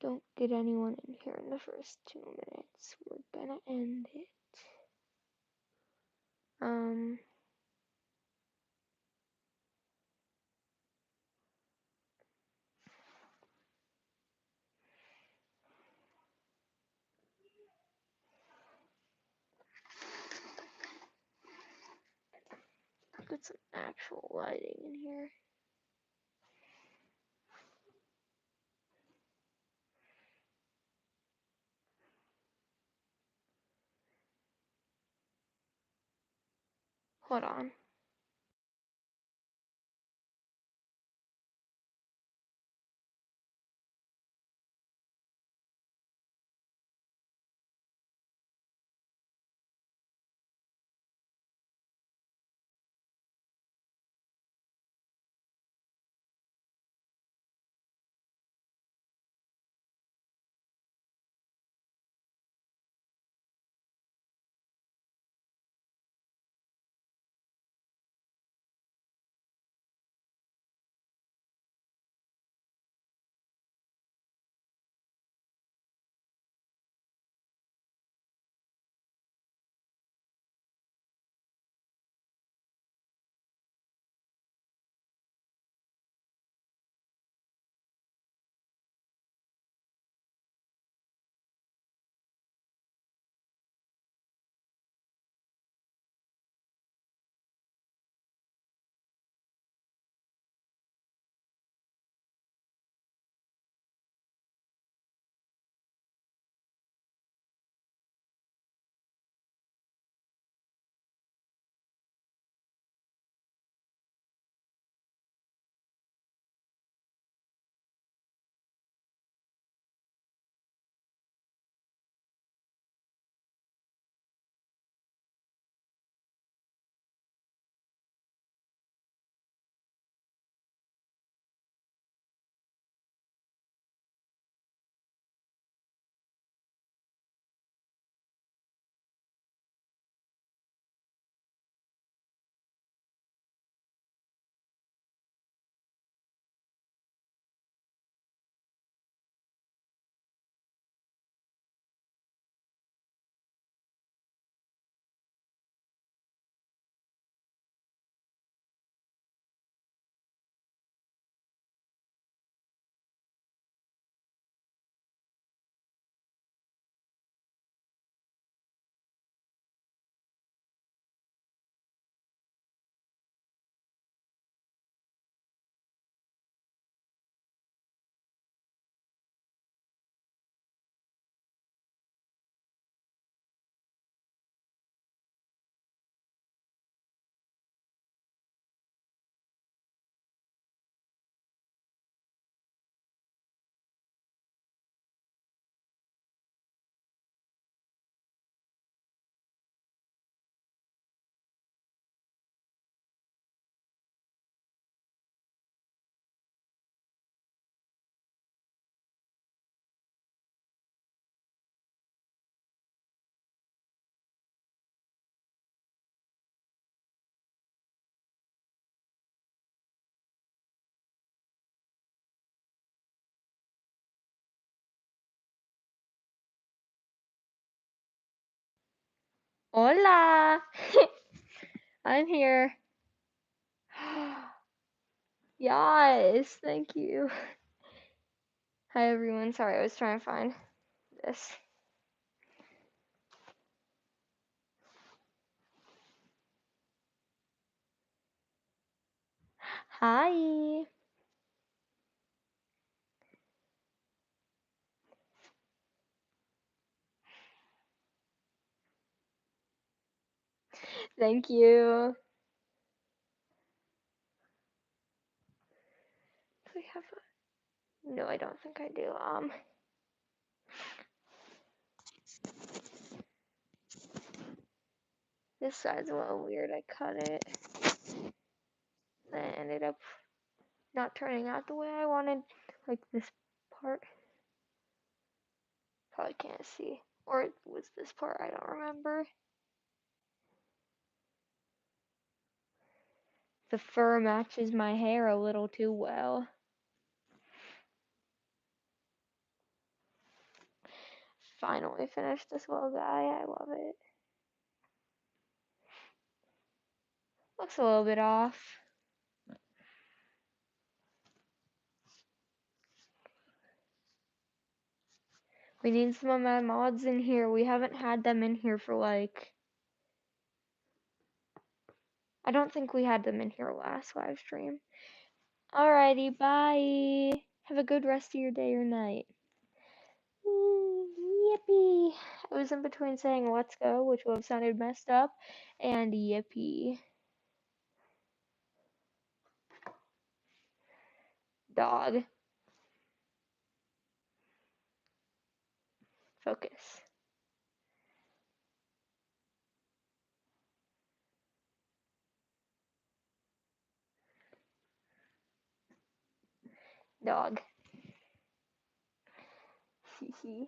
Don't get anyone in here in the first 2 minutes. We're gonna end it. Get some actual lighting in here. Hold on. Hola! I'm here. Yes, thank you. Hi everyone. Sorry, I was trying to find this. Hi. Thank you. Do we have a... No, I don't think I do. This side's a little weird. I cut it. Then it ended up not turning out the way I wanted. Like this part. Probably can't see. Or it was this part, I don't remember. The fur matches my hair a little too well. finally finished this little guy. I love it. Looks a little bit off. We need some of my mods in here. We haven't had them in here for like... I don't think we had them in here last live stream. Alrighty, bye. Have a good rest of your day or night. Yippee. I was in between saying let's go, which would have sounded messed up, and yippee. Dog. Focus. Dog. Hee.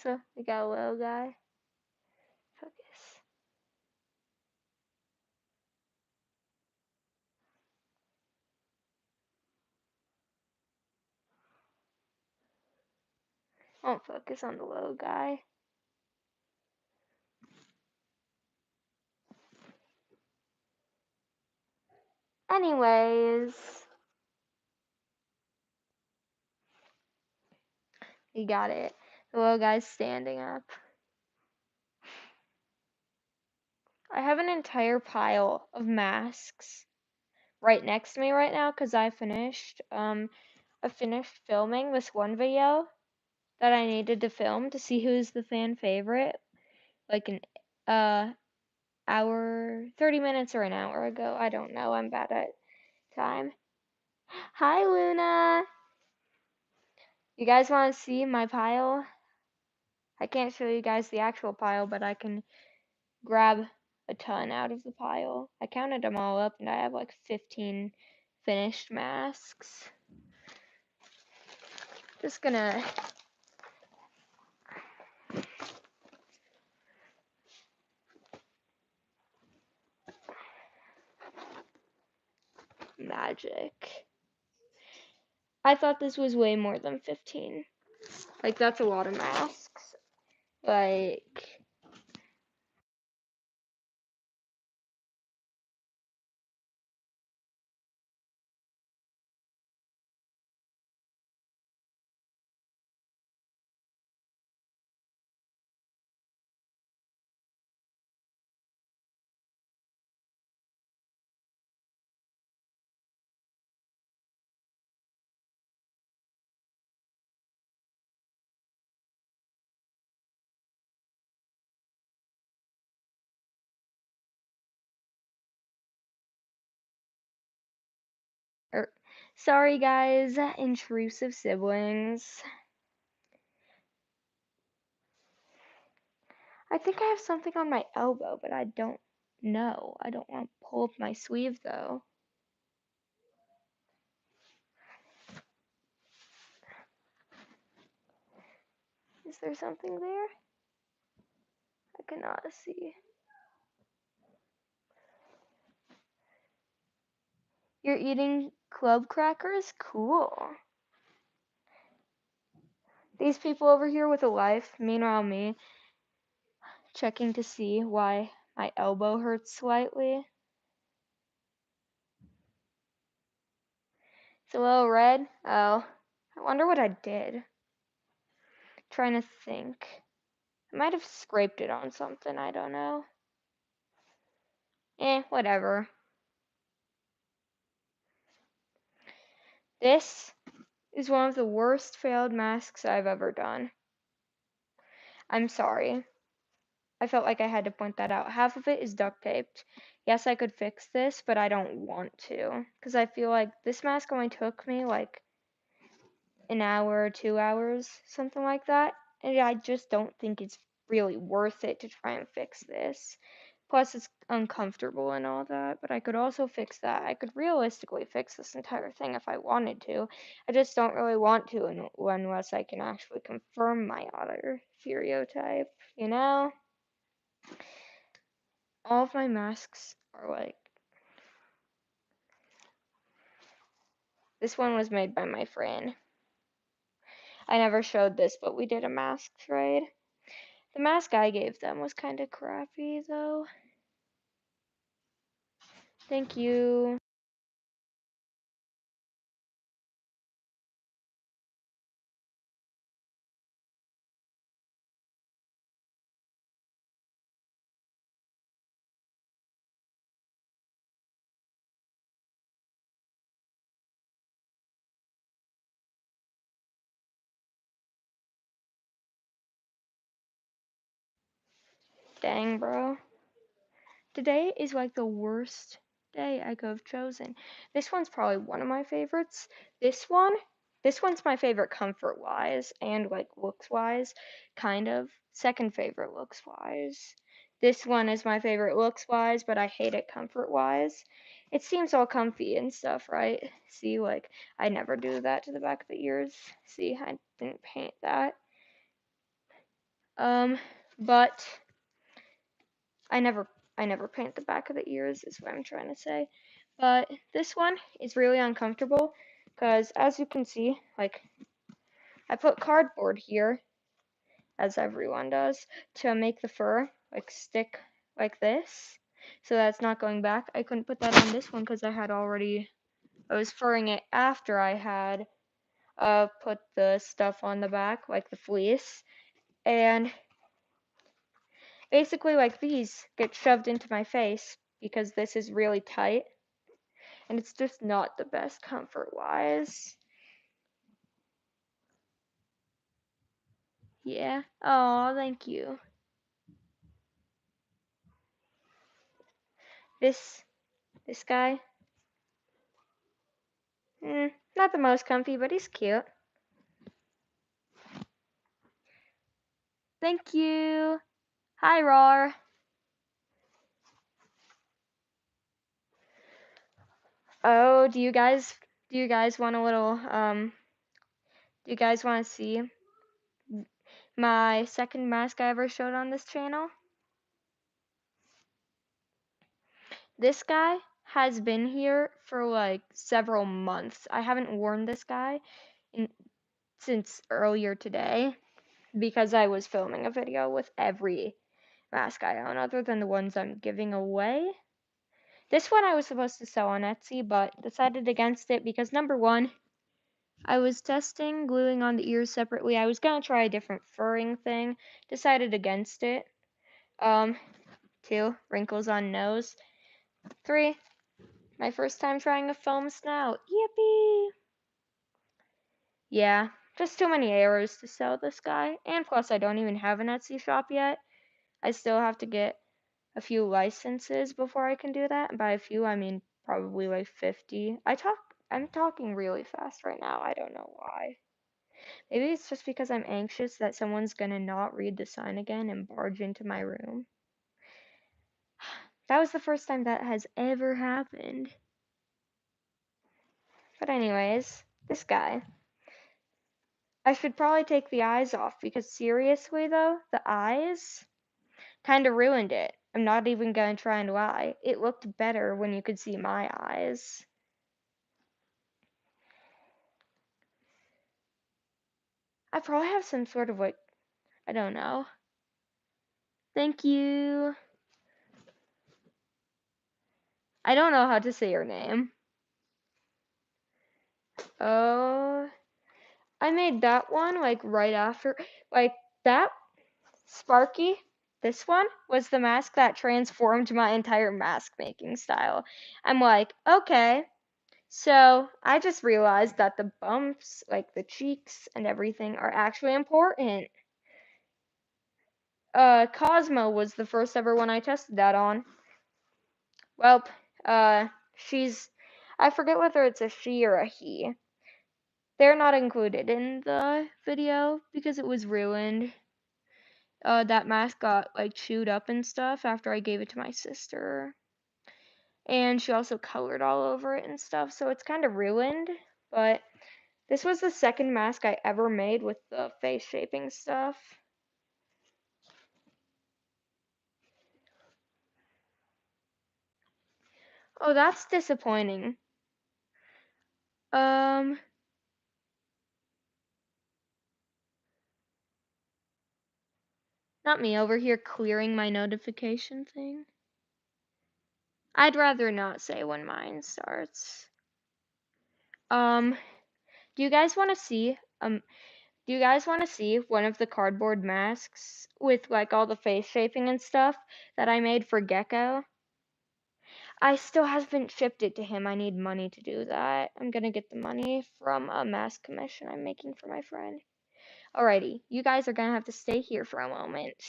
So, we got a little guy. Focus. Won't focus on the little guy. Anyways, you got it. The little guy's standing up. I have an entire pile of masks right next to me right now because I finished filming this one video that I needed to film to see who's the fan favorite, like an hour, 30 minutes or an hour ago. I don't know. I'm bad at time. Hi, Luna. You guys want to see my pile? I can't show you guys the actual pile, but I can grab a ton out of the pile. I counted them all up and I have like 15 finished masks. Just gonna magic. I thought this was way more than 15. Like, that's a lot of masks. Like, sorry guys, intrusive siblings. I think I have something on my elbow, but I don't know. I don't want to pull up my sleeve though. Is there something there? I cannot see. You're eating club crackers? Cool. These people over here with a life, meanwhile me, checking to see why my elbow hurts slightly. It's a little red. Oh, I wonder what I did. Trying to think. I might have scraped it on something, I don't know. Whatever. This is one of the worst failed masks I've ever done. I'm sorry. I felt like I had to point that out. Half of it is duct taped. Yes, I could fix this, but I don't want to. Because I feel like this mask only took me like an hour or 2 hours, something like that. And I just don't think it's really worth it to try and fix this. Plus, it's uncomfortable and all that, but I could also fix that. I could realistically fix this entire thing if I wanted to. I just don't really want to unless I can actually confirm my other stereotype, you know? All of my masks are like... This one was made by my friend. I never showed this, but we did a mask trade. The mask I gave them was kind of crappy, though. Thank you. Dang, bro. Today is like the worst day I could have chosen. This one's probably one of my favorites. This one's my favorite comfort wise and like looks wise, kind of. Second favorite looks wise. This one is my favorite looks wise, but I hate it comfort wise. It seems all comfy and stuff, right? See, like I never do that to the back of the ears. See, I didn't paint that. But I never I never paint the back of the ears is what I'm trying to say. But this one is really uncomfortable because as you can see, like I put cardboard here, as everyone does, to make the fur like stick like this. So that's not going back. I couldn't put that on this one because I was furring it after I had put the stuff on the back, like the fleece. And basically like these get shoved into my face because this is really tight. And it's just not the best comfort wise. Yeah. Oh, thank you. This this guy, not the most comfy, but he's cute. Thank you. Hi, Rar. Oh, do you guys want a little do you guys want to see my second mask I ever showed on this channel? This guy has been here for like several months. I haven't worn this guy since earlier today because I was filming a video with every mask I own other than the ones I'm giving away. This one I was supposed to sell on Etsy, but decided against it because number one, I was testing gluing on the ears separately. I was gonna try a different furring thing. Decided against it. Two, wrinkles on nose. Three, my first time trying a foam snout. Yippee! Yeah, just too many errors to sell this guy. And plus I don't even have an Etsy shop yet. I still have to get a few licenses before I can do that. And by a few, I mean probably like 50. I'm talking really fast right now. I don't know why. Maybe it's just because I'm anxious that someone's gonna not read the sign again and barge into my room. That was the first time that has ever happened. But anyways, this guy. I should probably take the eyes off because seriously though, the eyes kinda ruined it. I'm not even gonna try and lie. It looked better when you could see my eyes. I probably have some sort of like, I don't know. Thank you. I don't know how to say your name. Oh, I made that one like right after, like that Sparky. This one was the mask that transformed my entire mask making style. I'm like, okay. So I just realized that the bumps, like the cheeks and everything, are actually important. Cosmo was the first ever one I tested that on. Well, she's, I forget whether it's a she or a he. They're not included in the video because it was ruined. That mask got like chewed up and stuff after I gave it to my sister. And she also colored all over it and stuff, so it's kind of ruined. But this was the second mask I ever made with the face shaping stuff. Oh, that's disappointing. Um, Not me over here clearing my notification thing. I'd rather not say when mine starts. Do you guys want to see one of the cardboard masks with like all the face shaping and stuff that I made for Gecko? I still haven't shipped it to him. I need money to do that. I'm gonna get the money from a mask commission I'm making for my friend. Alrighty, you guys are gonna have to stay here for a moment.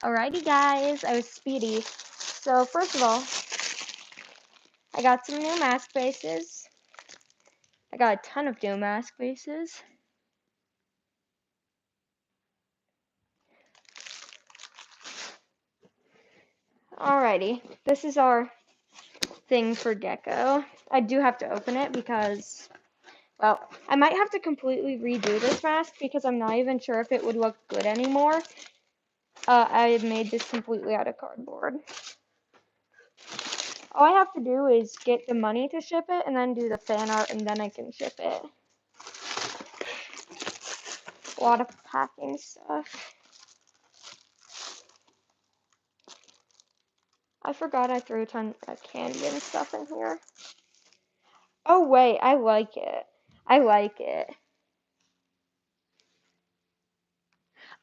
Alrighty guys, I was speedy. So first of all, I got some new mask bases. I got a ton of new mask bases. Alrighty, this is our thing for Gecko. I do have to open it because, well, I might have to completely redo this mask because I'm not even sure if it would look good anymore. I made this completely out of cardboard. All I have to do is get the money to ship it and then do the fan art and then I can ship it. A lot of packing stuff. I forgot I threw a ton of candy and stuff in here. Oh wait, I like it. I like it.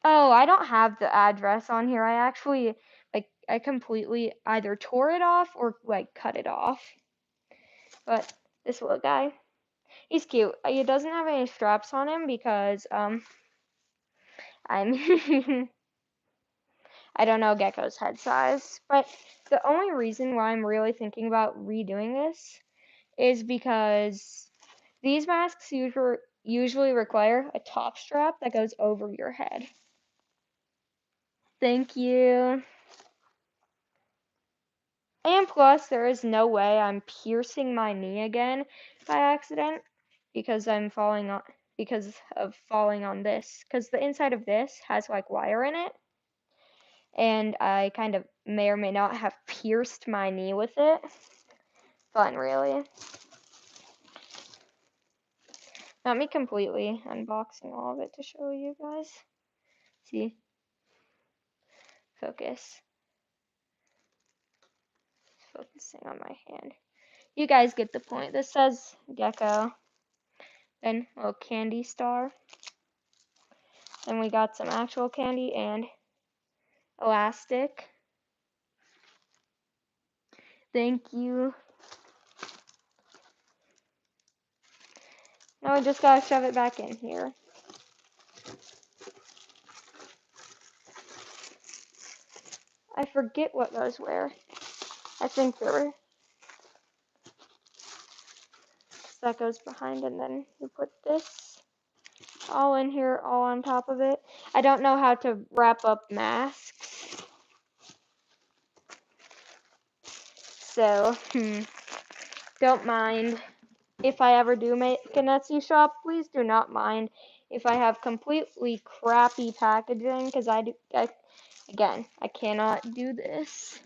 Oh, I don't have the address on here. I actually, like, I completely either tore it off or, like, cut it off. But this little guy, he's cute. He doesn't have any straps on him because, I'm, I don't know Gecko's head size. But the only reason why I'm really thinking about redoing this is because these masks usually require a top strap that goes over your head. Thank you. And plus, there is no way I'm piercing my knee again by accident because because of falling on this. Because the inside of this has like wire in it, and I kind of may or may not have pierced my knee with it. Fun, really. Not me completely unboxing all of it to show you guys. See? Focus. Focusing on my hand. You guys get the point. This says Gecko. Then a little candy star. Then we got some actual candy and elastic. Thank you. Now we just gotta shove it back in here. I forget what those were. I think there were. That goes behind, and then you put this all in here, all on top of it. I don't know how to wrap up masks. So, don't mind if I ever do make an Etsy shop. Please do not mind if I have completely crappy packaging, because again, I cannot do this.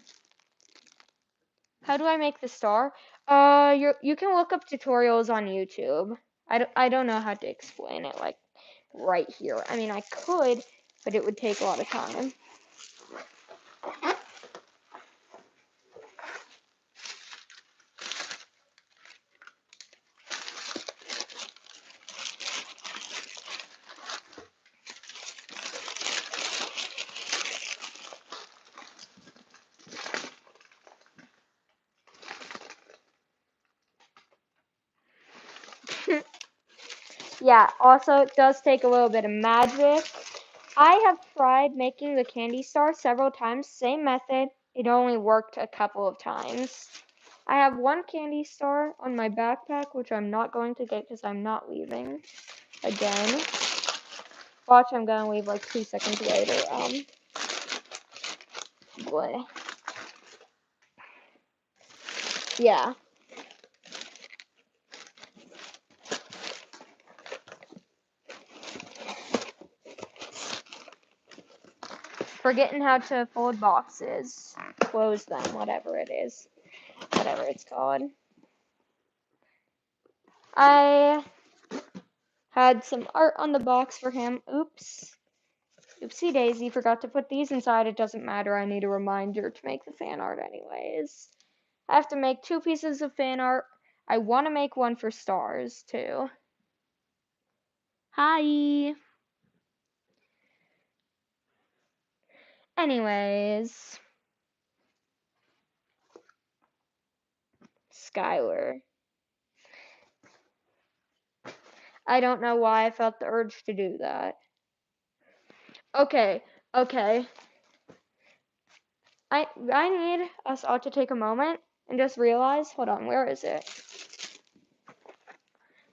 How do I make the star? You can look up tutorials on YouTube. I don't know how to explain it, like, right here. I mean, I could, but it would take a lot of time. Yeah, also it does take a little bit of magic. I have tried making the candy star several times, same method. It only worked a couple of times. I have one candy star on my backpack, which I'm not going to get because I'm not leaving again. Watch, I'm gonna leave like 2 seconds later. Boy. Yeah. Forgetting how to fold boxes. Close them, whatever it is. Whatever it's called. I had some art on the box for him. Oops. Oopsie daisy, forgot to put these inside. It doesn't matter. I need a reminder to make the fan art anyways. I have to make 2 pieces of fan art. I want to make one for stars too. Hi. Anyways. Skylar. I don't know why I felt the urge to do that. Okay. I need us all to take a moment and just realize, hold on, where is it?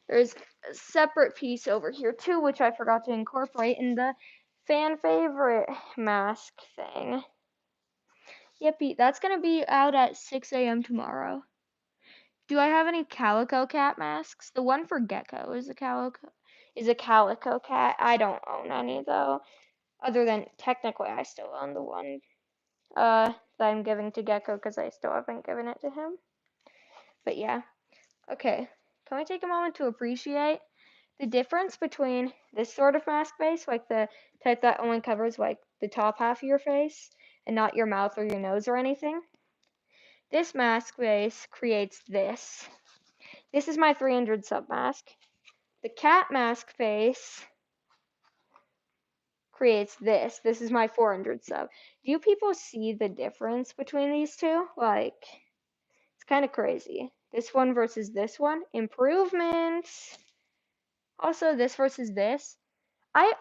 There's a separate piece over here too, which I forgot to incorporate in the fan favorite mask thing. Yippee, that's gonna be out at 6 a.m. tomorrow. Do I have any calico cat masks? The one for Gecko is a calico cat. I don't own any though. Other than technically I still own the one that I'm giving to Gecko because I still haven't given it to him. But yeah. Okay. Can we take a moment to appreciate the difference between this sort of mask base, like the type that only covers like the top half of your face and not your mouth or your nose or anything? This mask base creates this. This is my 300 sub mask. The cat mask face creates this. This is my 400 sub. Do you people see the difference between these two? Like, it's kind of crazy. This one versus this one. Improvements. Also, this versus this. I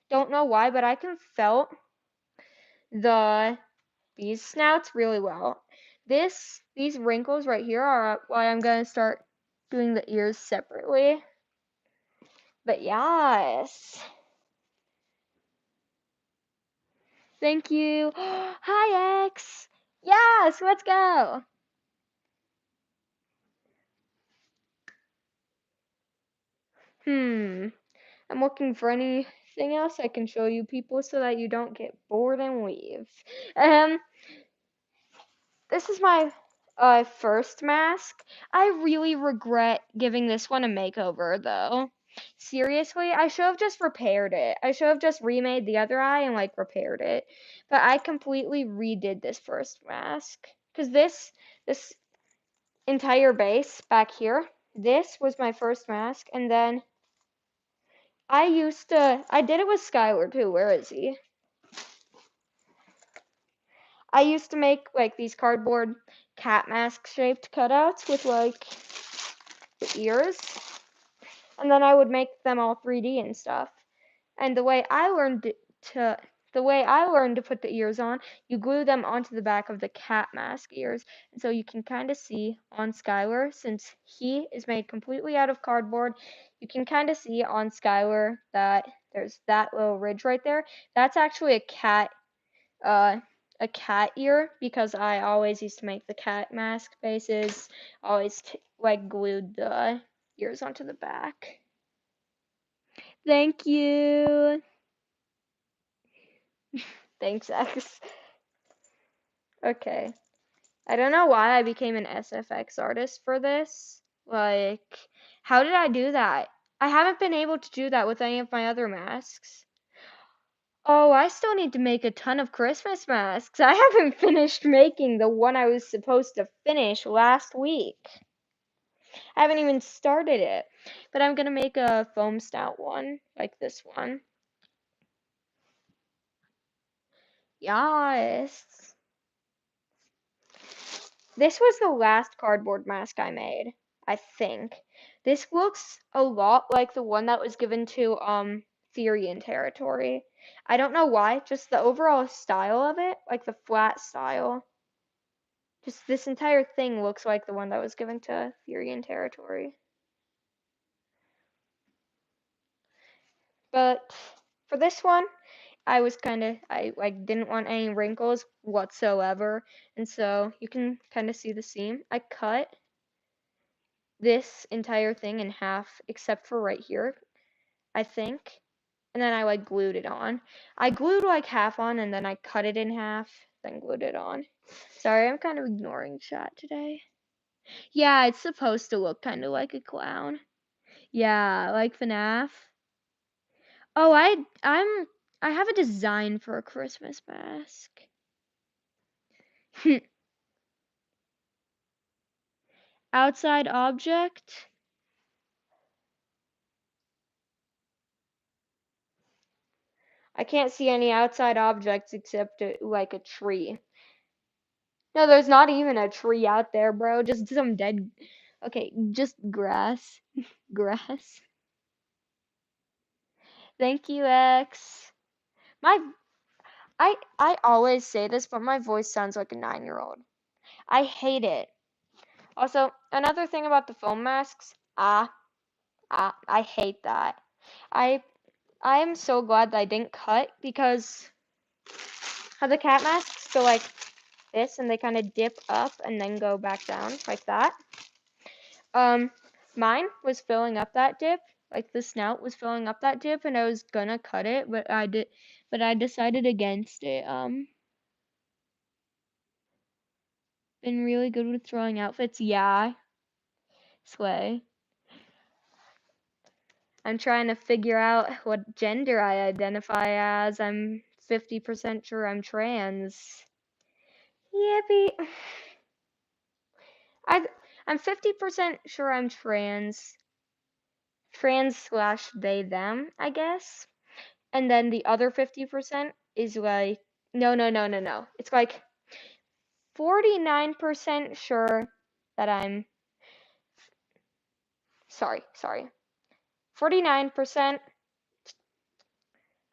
don't know why, but I can felt these snouts really well. These wrinkles right here are why I'm gonna start doing the ears separately. But yes. Thank you. Hi, X. Yes, let's go. I'm looking for anything else I can show you people so that you don't get bored and leave. This is my first mask. I really regret giving this one a makeover though. Seriously, I should have just repaired it. I should have just remade the other eye and like repaired it. But I completely redid this first mask. Cause this entire base back here, this was my first mask, and then I did it with Skylar too. Where is he? I used to make like these cardboard cat mask shaped cutouts with like the ears, and then I would make them all 3D and stuff. And the way I learned to put the ears on, you glue them onto the back of the cat mask ears, and so you can kind of see on Skylar, since he is made completely out of cardboard, you can kind of see on Skylar that there's that little ridge right there. That's actually uh, a cat ear because I always used to make the cat mask faces, always like glued the ears onto the back. Thank you. Thanks, X. Okay. I don't know why I became an SFX artist for this. Like, how did I do that? I haven't been able to do that with any of my other masks. Oh, I still need to make a ton of Christmas masks. I haven't finished making the one I was supposed to finish last week. I haven't even started it. But I'm gonna make a foam stout one, like this one. Yes. This was the last cardboard mask I made. I think. This looks a lot like the one that was given to 𝕊𝕂𝕐𝕃 territory. I don't know why, just the overall style of it, like the flat style. Just this entire thing looks like the one that was given to 𝕊𝕂𝕐𝕃 territory. But for this one, I like didn't want any wrinkles whatsoever, and so you can kind of see the seam. I cut this entire thing in half except for right here, I think, and then I like glued it on. I glued like half on and then I cut it in half, then glued it on. Sorry, I'm kind of ignoring chat today. Yeah, it's supposed to look kind of like a clown. Yeah, like FNAF. Oh, I have a design for a Christmas mask. Outside object. I can't see any outside objects except like a tree. No, there's not even a tree out there, bro. Just some dead. Okay, just grass. Grass. Thank you, X. My I always say this, but my voice sounds like a 9-year-old. I hate it. Also, another thing about the foam masks, I hate that. I I am so glad that I didn't cut because how the cat masks go like this and they kind of dip up and then go back down like that. Mine was filling up that dip, like the snout was filling up that dip, and I was gonna cut it, but I decided against it. Been really good with throwing outfits. Yeah, sway. I'm trying to figure out what gender I identify as. I'm 50% sure I'm trans. Yippee. I I'm 50% sure I'm trans slash they them, I guess. And then the other 50% is like no. It's like 49% sure that I'm sorry. 49%.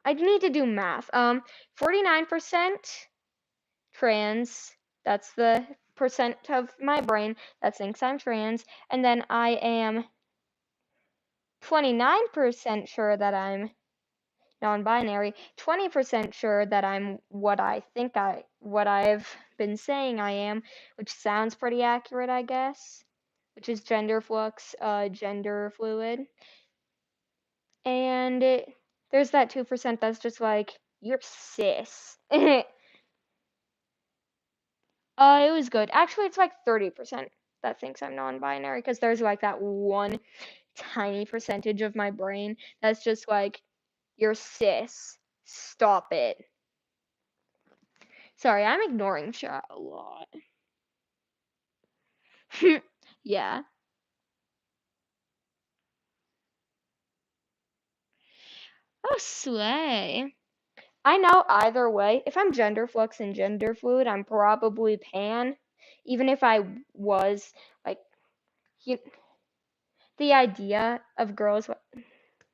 I need to do math. 49% trans. That's the percent of my brain that thinks I'm trans, and then I am 29% sure that I'm non-binary, 20% sure that I'm what what I've been saying I am, which sounds pretty accurate, I guess, which is gender flux, gender fluid. And there's that 2% that's just like, you're cis. It was good. Actually, it's like 30% that thinks I'm non-binary because there's like that one tiny percentage of my brain that's just like, you're cis. Stop it. Sorry, I'm ignoring chat a lot. Yeah. Oh, slay. I know either way, if I'm gender flux and gender fluid, I'm probably pan. Even if I was like, you, the idea of girls,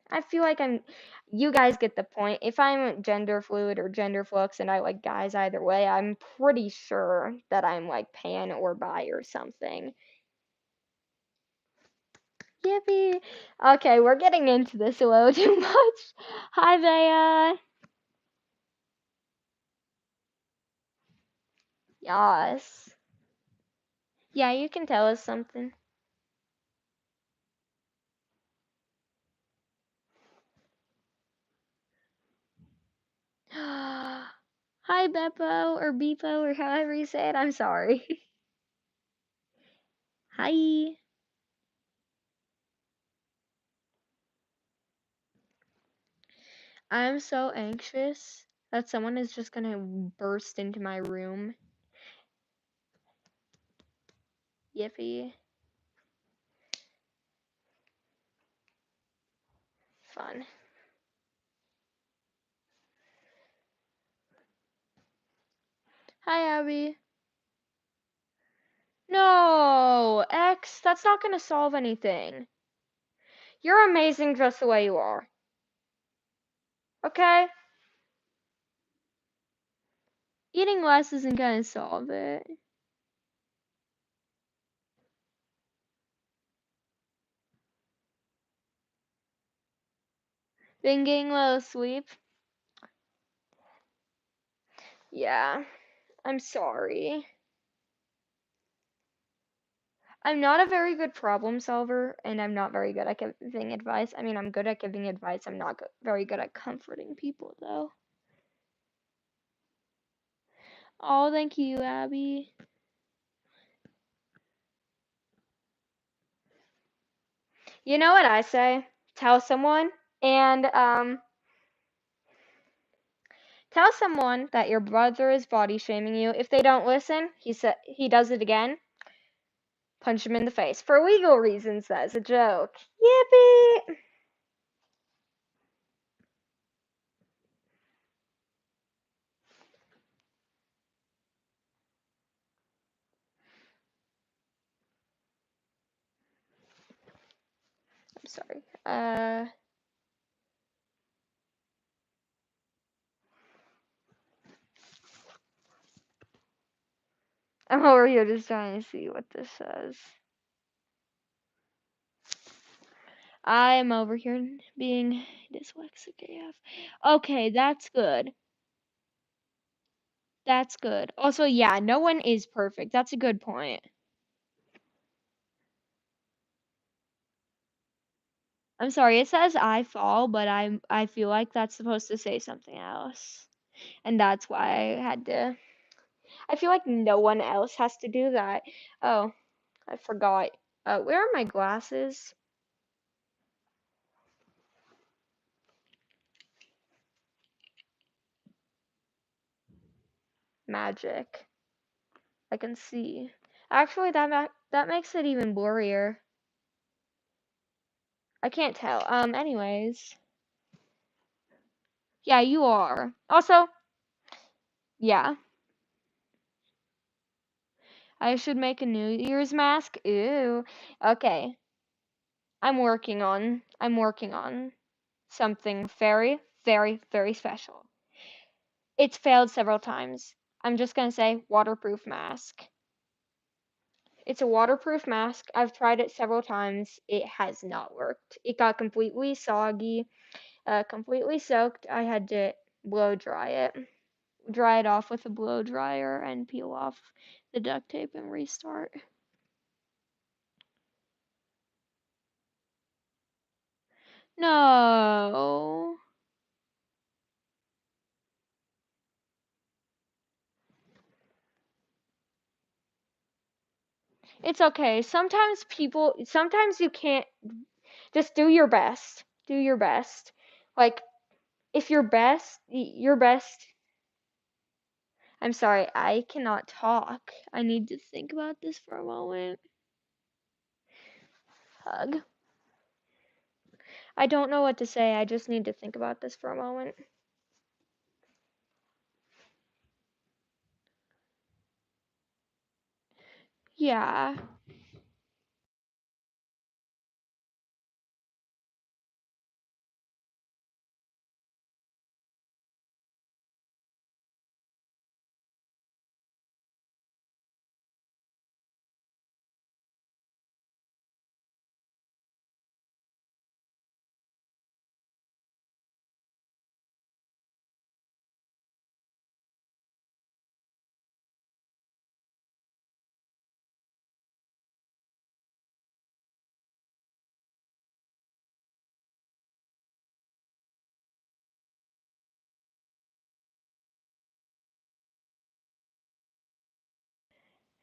I feel like you guys get the point. If I'm gender fluid or gender flux and I like guys either way, I'm pretty sure that I'm like pan or bi or something. Yippee. Okay, we're getting into this a little too much. Hi, Bea. Yes. Yeah, you can tell us something. Hi, Beppo, or Beepo, or however you say it. I'm sorry. Hi. I'm so anxious that someone is just gonna burst into my room. Yippee. Fun. Hi, Abby. No, Max. That's not gonna solve anything. You're amazing just the way you are. Okay? Eating less isn't gonna solve it. Been getting a little sleep. Yeah, I'm sorry. I'm not a very good problem solver, and I'm not very good at giving advice. I mean, I'm good at giving advice. I'm not very good at comforting people, though. Oh, thank you, Abby. You know what I say? Tell someone, and tell someone that your brother is body shaming you. If they don't listen, he does it again. Punch him in the face for legal reasons. That's a joke. Yippee! I'm sorry. I'm over here just trying to see what this says. I'm over here being dyslexic AF. Okay, that's good. That's good. Also, yeah, no one is perfect. That's a good point. I'm sorry, it says I fall, but I feel like that's supposed to say something else. And that's why I had to. I feel like no one else has to do that. Oh, I forgot. Where are my glasses? Magic. I can see. Actually, that makes it even blurrier. I can't tell. Anyways. Yeah, you are. Also, yeah, I should make a New Year's mask. Ew. Okay. I'm working on something very, very, very special. It's failed several times. I'm just gonna say waterproof mask. It's a waterproof mask. I've tried it several times. It has not worked. It got completely soggy, completely soaked. I had to blow dry it off with a blow dryer and peel off the duct tape and restart. No. It's okay. Sometimes you can't, just do your best. Do your best. Like, if your best. I'm sorry, I cannot talk. I need to think about this for a moment. Hug. I don't know what to say. I just need to think about this for a moment. Yeah.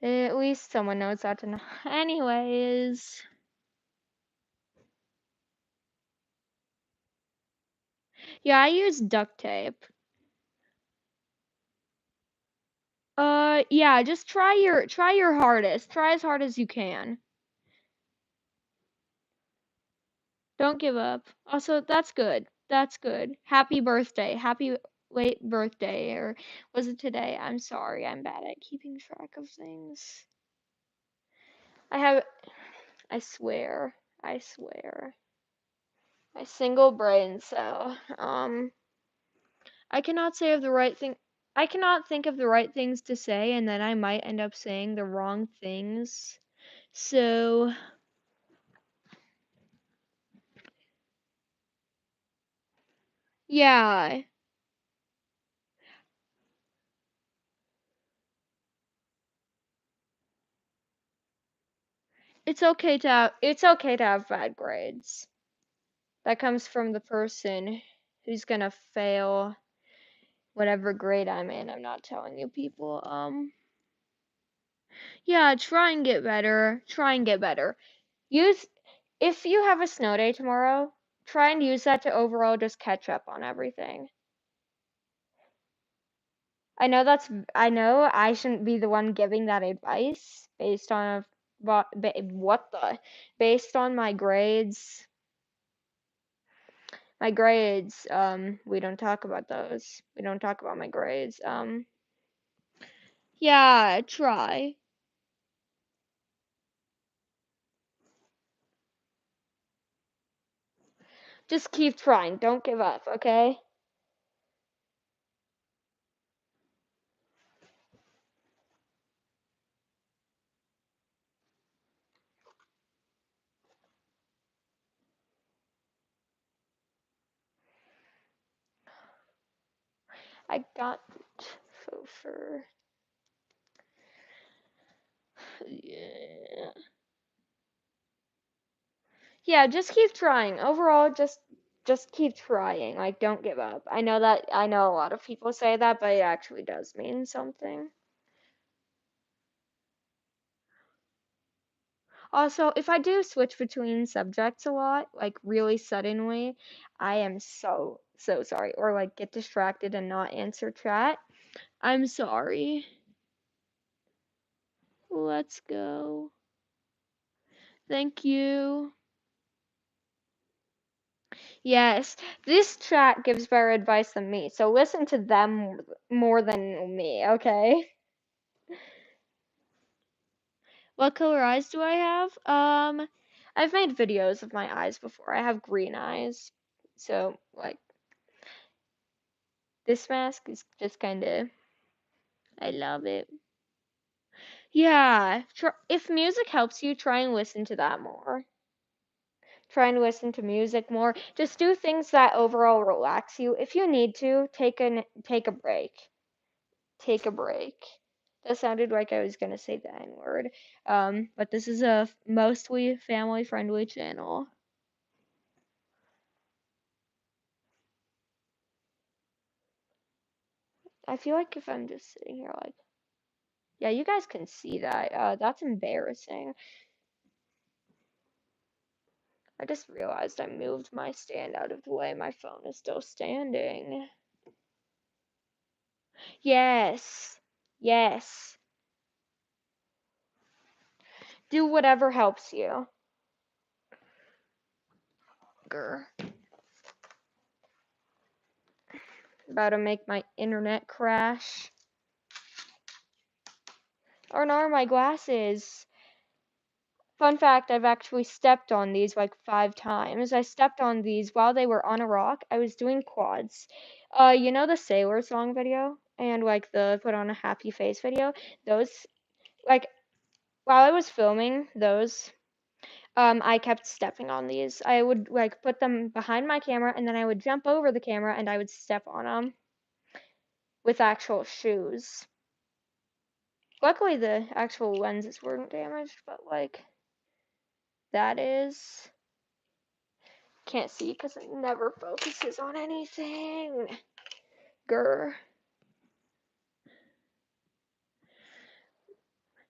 At least someone knows that to know. Anyways. Yeah, I use duct tape. Yeah, just try your hardest. Try as hard as you can. Don't give up. Also, that's good. That's good. Happy birthday. Happy late birthday. Or was it today? I'm sorry. I'm bad at keeping track of things. I have I swear. I swear. My single brain cell. I cannot say of the right thing. I cannot think of the right things to say, and then I might end up saying the wrong things. So, yeah, it's okay to have bad grades. That comes from the person who's gonna fail whatever grade I'm in. I'm not telling you people. Yeah, try and get better. Try and get better. Use if you have a snow day tomorrow, try and use that to overall just catch up on everything. I know I shouldn't be the one giving that advice based on what the based on my grades, we don't talk about those. We don't talk about my grades. Yeah, try. Just keep trying. Don't give up, okay? I got for yeah. Yeah, just keep trying. Overall, just keep trying. Like don't give up. I know a lot of people say that, but it actually does mean something. Also, if I do switch between subjects a lot, like really suddenly, I am so sorry. Or like get distracted and not answer chat. I'm sorry. Let's go. Thank you. Yes, this chat gives better advice than me, so listen to them more than me, okay? What color eyes do I have? I've made videos of my eyes before. I have green eyes. So, like, this mask is just kind of, I love it. Yeah, if music helps you, try and listen to that more. Try and listen to music more. Just do things that overall relax you. If you need to, take a break. Take a break. That sounded like I was gonna say the N-word. But this is a mostly family-friendly channel. I feel like if I'm just sitting here like, yeah, you guys can see that. That's embarrassing. I just realized I moved my stand out of the way. My phone is still standing. Yes. Yes. Do whatever helps you. Grr. About to make my internet crash. Or no, my glasses. Fun fact, I've actually stepped on these like 5 times. I stepped on these while they were on a rock. I was doing quads. You know the Sailor song video and like the put on a happy face video? Those like while I was filming those, I kept stepping on these. I would like put them behind my camera and then I would jump over the camera and I would step on them with actual shoes. Luckily the actual lenses weren't damaged, but like that is can't see because it never focuses on anything. Grr.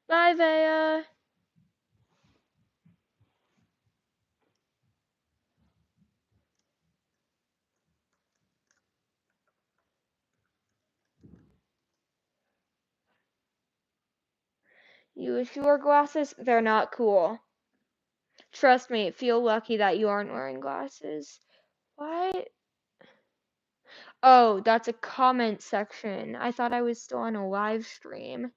Bye, Vea. You wish you wore glasses? They're not cool. Trust me, feel lucky that you aren't wearing glasses. What? Oh, that's a comment section. I thought I was still on a live stream.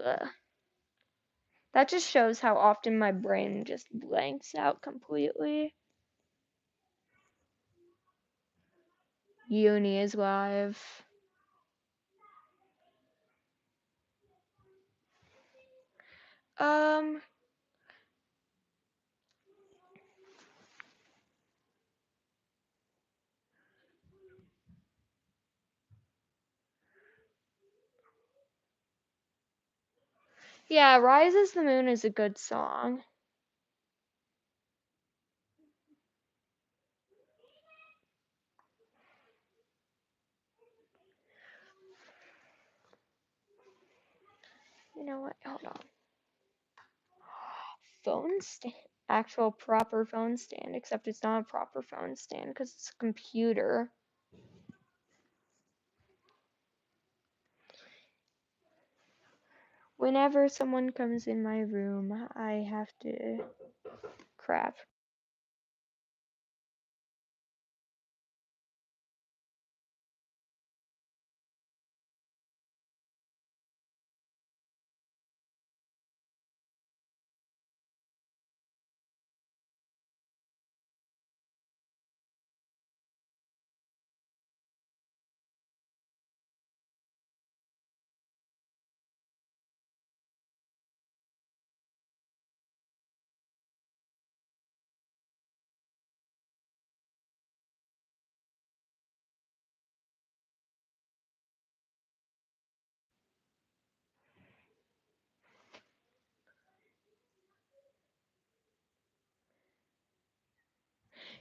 Ugh. That just shows how often my brain just blanks out completely. Uni is live. Yeah, Rises the Moon is a good song. You know what? Hold on. Phone stand. Actual proper phone stand, except it's not a proper phone stand because it's a computer. Whenever someone comes in my room, I have to. Crap.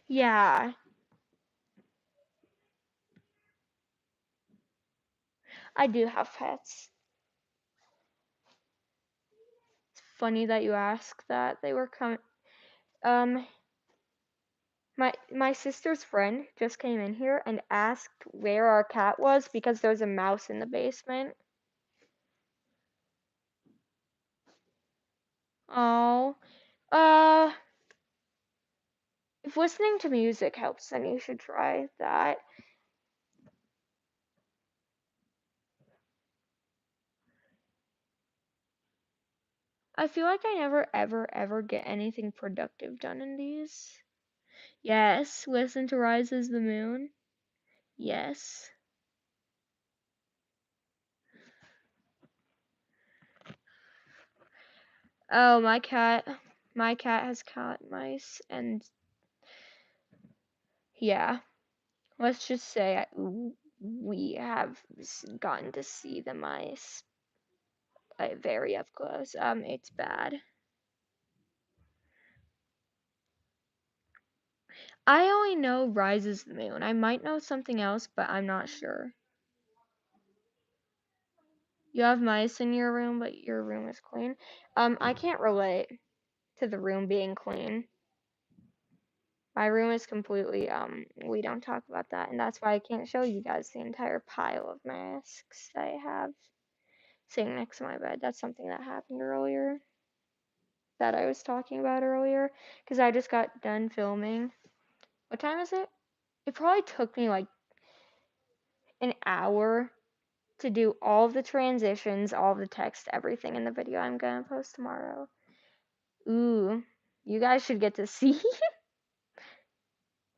Yeah, I do have pets. It's funny that you ask that. They were coming. Um, my sister's friend just came in here and asked where our cat was because there's a mouse in the basement. Oh, uh, if listening to music helps, then you should try that. I feel like I never ever get anything productive done in these. Yes, listen to Rises the Moon. Yes. Oh, my cat has cat mice, and yeah, let's just say we have gotten to see the mice very up close. It's bad. I only know Rises the Moon. I might know something else, but I'm not sure. You have mice in your room, but your room is clean. I can't relate to the room being clean. My room is completely, we don't talk about that, and that's why I can't show you guys the entire pile of masks that I have sitting next to my bed. That's something that happened earlier, that I was talking about earlier, because I just got done filming. What time is it? It probably took me like an hour to do all the transitions, all the text, everything in the video I'm gonna post tomorrow. Ooh, you guys should get to see.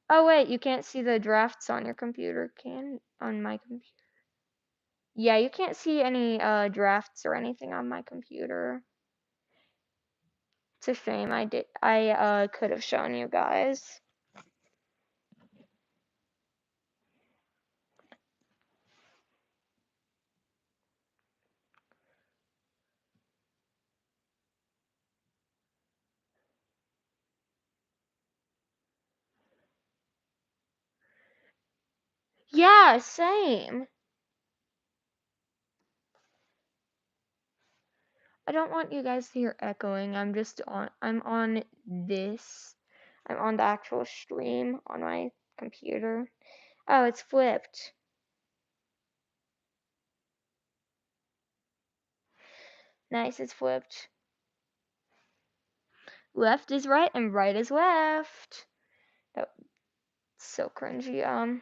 Oh wait, you can't see the drafts on your computer, on my computer. Yeah, you can't see any drafts or anything on my computer. It's a shame. I could have shown you guys. Yeah, same. I don't want you guys to hear echoing. I'm on this. I'm on the actual stream on my computer. Oh, it's flipped. Nice, it's flipped. Left is right and right is left. That's so cringy.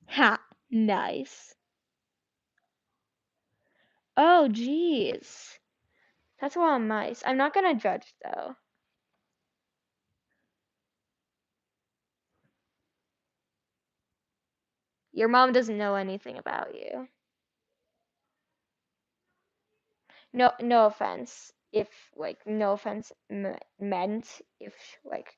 Ha, nice. Oh, jeez. That's a lot of mice. I'm not gonna judge though. Your mom doesn't know anything about you. No, no offense. If like, no offense meant if like,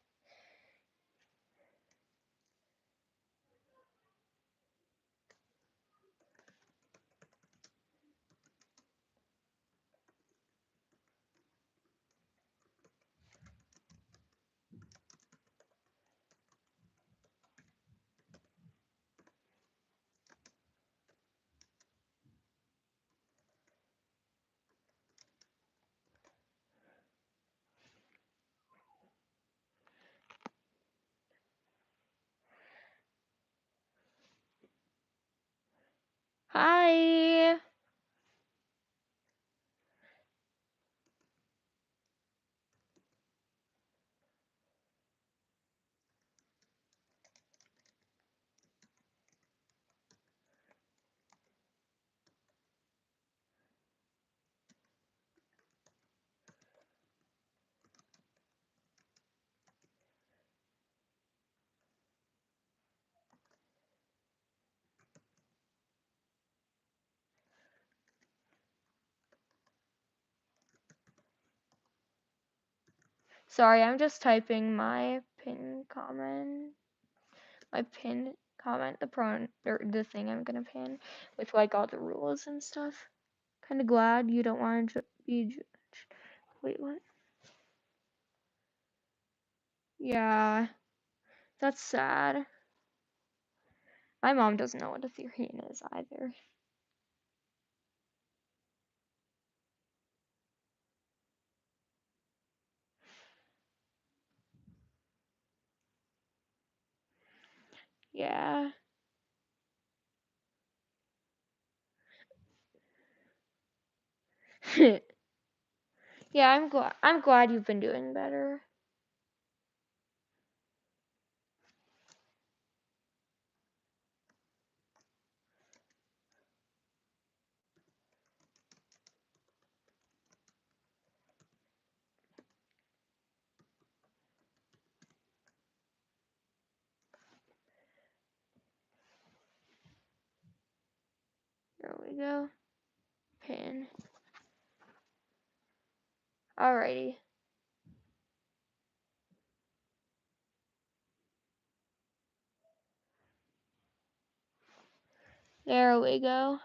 hi. Sorry, I'm just typing my pin comment. My pin comment, or the thing I'm gonna pin with like all the rules and stuff. Kind of glad you don't want to be judged. Wait, what? Yeah, that's sad. My mom doesn't know what a theorem is either. Yeah. Yeah, I'm glad you've been doing better. There we go. Pin. Alrighty. There we go.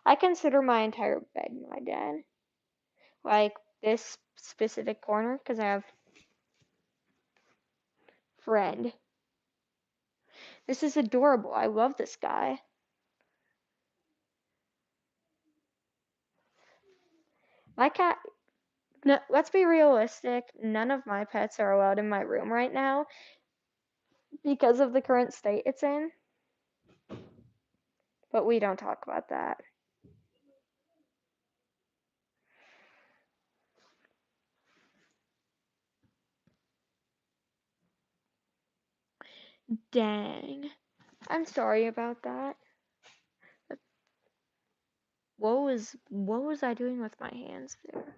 I consider my entire bed my den. Like this specific corner, because I have friend. This is adorable. I love this guy. My cat. No, let's be realistic. None of my pets are allowed in my room right now because of the current state it's in. But we don't talk about that. Dang. I'm sorry about that. What was I doing with my hands there?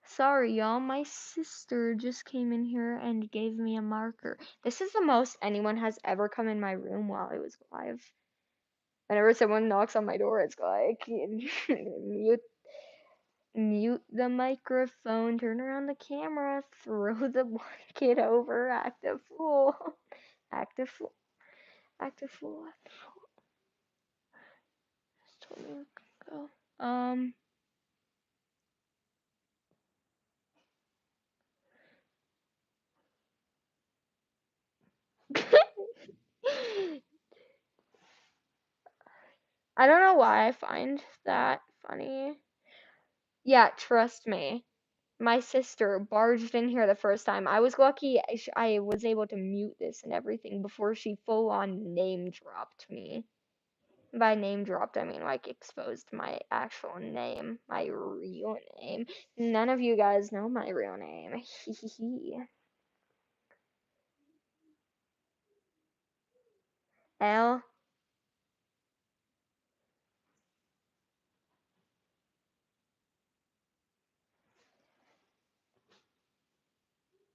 Sorry, y'all. My sister just came in here and gave me a marker. This is the most anyone has ever come in my room while I was live. Whenever someone knocks on my door, it's like mute the microphone, turn around the camera, throw the blanket over, act a fool, act a fool, act a fool, act a fool. Just told me to go. I don't know why I find that funny. Yeah, trust me. My sister barged in here the first time. I was lucky I was able to mute this and everything before she full on name dropped me. By name dropped, I mean like exposed my actual name, my real name. None of you guys know my real name. Hee. L.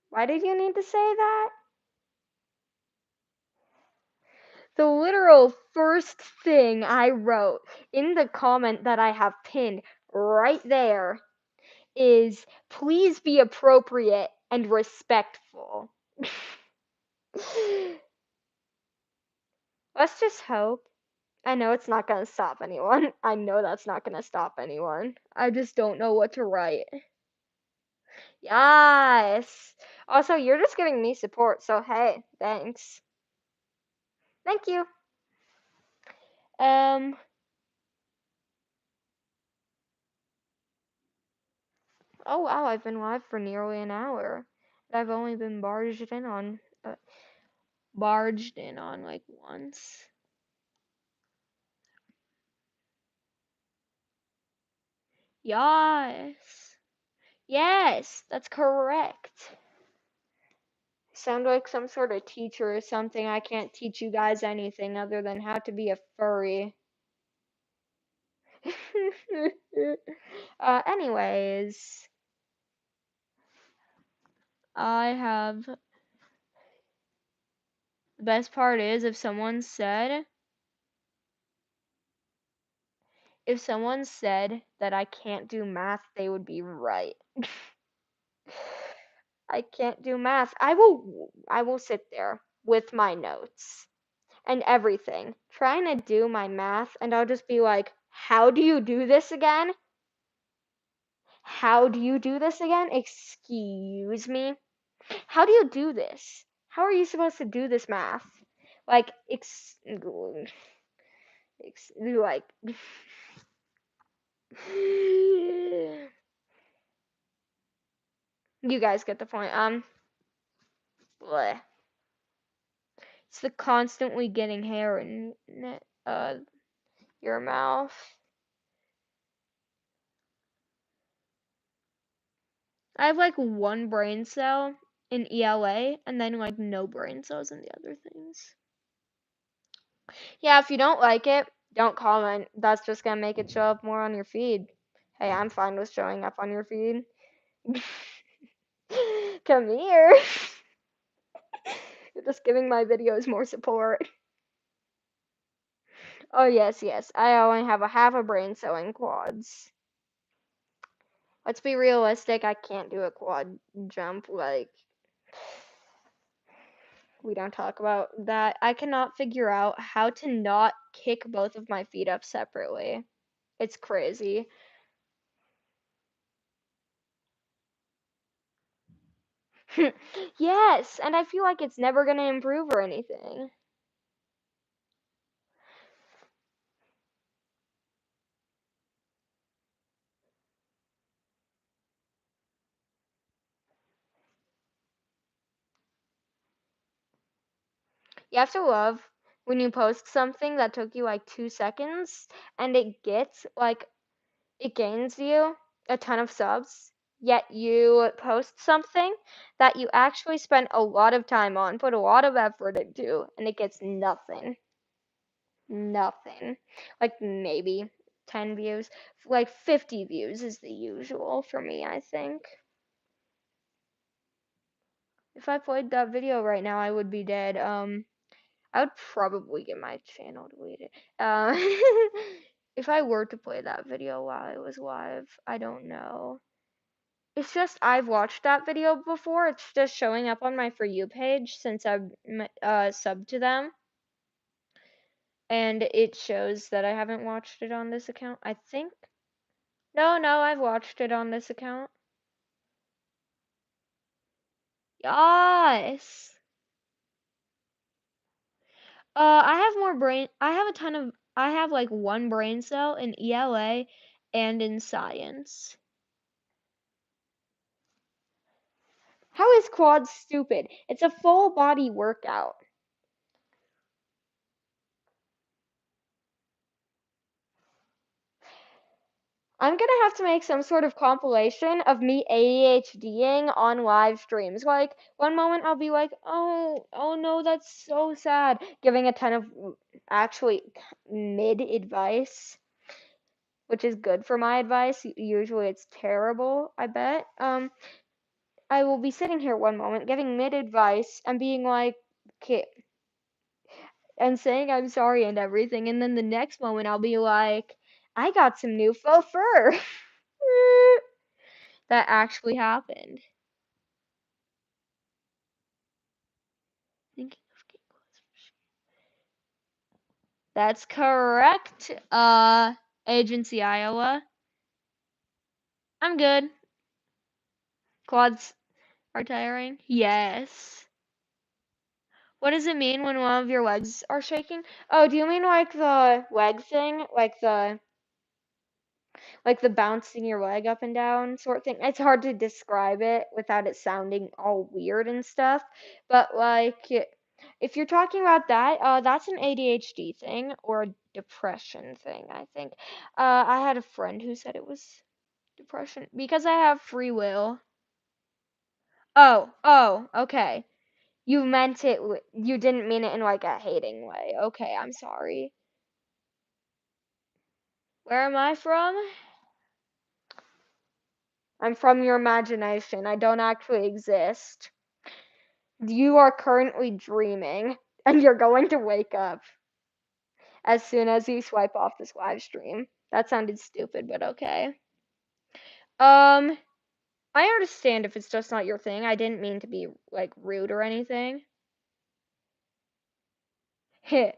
Why did you need to say that? The literal first thing I wrote in the comment that I have pinned right there is please be appropriate and respectful. Let's just hope. I know it's not gonna stop anyone. I know that's not gonna stop anyone. I just don't know what to write. Yes. Also, you're just giving me support, so hey, thanks. Thank you. Um. Oh wow, I've been live for nearly an hour. I've only been barged in on like once. Yes. Yes, that's correct. Sound like some sort of teacher or something. I can't teach you guys anything other than how to be a furry. Anyways, I have. The best part is if someone said that I can't do math, they would be right. I can't do math. I will sit there with my notes and everything, trying to do my math, and I'll just be like, "How do you do this again? How do you do this again? Excuse me? How do you do this? How are you supposed to do this math? Like, like, you guys get the point. Bleh. It's the constantly getting hair in your mouth. I have like one brain cell in ELA and then like no brain cells in the other things. Yeah, if you don't like it, don't comment. That's just gonna make it show up more on your feed. Hey, I'm fine with showing up on your feed. Come here. You're just giving my videos more support. Oh yes, yes. I only have a half a brain cell in quads. Let's be realistic, I can't do a quad jump, like, we don't talk about that. I cannot figure out how to not kick both of my feet up separately. It's crazy. Yes, and I feel like it's never gonna improve or anything. You have to love when you post something that took you like 2 seconds and it gains you a ton of subs, yet you post something that you actually spent a lot of time on, put a lot of effort into, and it gets nothing. Nothing. Like maybe 10 views. Like 50 views is the usual for me, I think. If I played that video right now, I would be dead. I would probably get my channel deleted. If I were to play that video while I was live, I don't know. It's just I've watched that video before. It's just showing up on my For You page since I've subbed to them. And it shows that I haven't watched it on this account, I think. No, I've watched it on this account. Yes. I have a ton of I have like one brain cell in ELA and in science. How is quad stupid? It's a full body workout. I'm gonna have to make some sort of compilation of me ADHDing on live streams. Like one moment I'll be like, oh no, that's so sad, giving a ton of actually mid advice, which is good for my advice. Usually it's terrible, I bet. I will be sitting here one moment giving mid advice and being like, okay, and saying I'm sorry and everything, and then the next moment I'll be like, I got some new faux fur. That actually happened. Thinking of getting clothes. That's correct. Agency Iowa. I'm good. Quads are tiring. Yes. What does it mean when one of your legs are shaking? Oh, do you mean like the leg thing? Like the bouncing your leg up and down sort of thing. It's hard to describe it without it sounding all weird and stuff. But like, if you're talking about that, that's an ADHD thing or a depression thing, I think. I had a friend who said it was depression because I have free will. Oh, okay. You meant it, you didn't mean it in like a hating way. Okay, I'm sorry. Where am I from? I'm from your imagination. I don't actually exist. You are currently dreaming, and you're going to wake up as soon as you swipe off this live stream. That sounded stupid, but okay. Um, I understand if it's just not your thing. I didn't mean to be like rude or anything. Heh.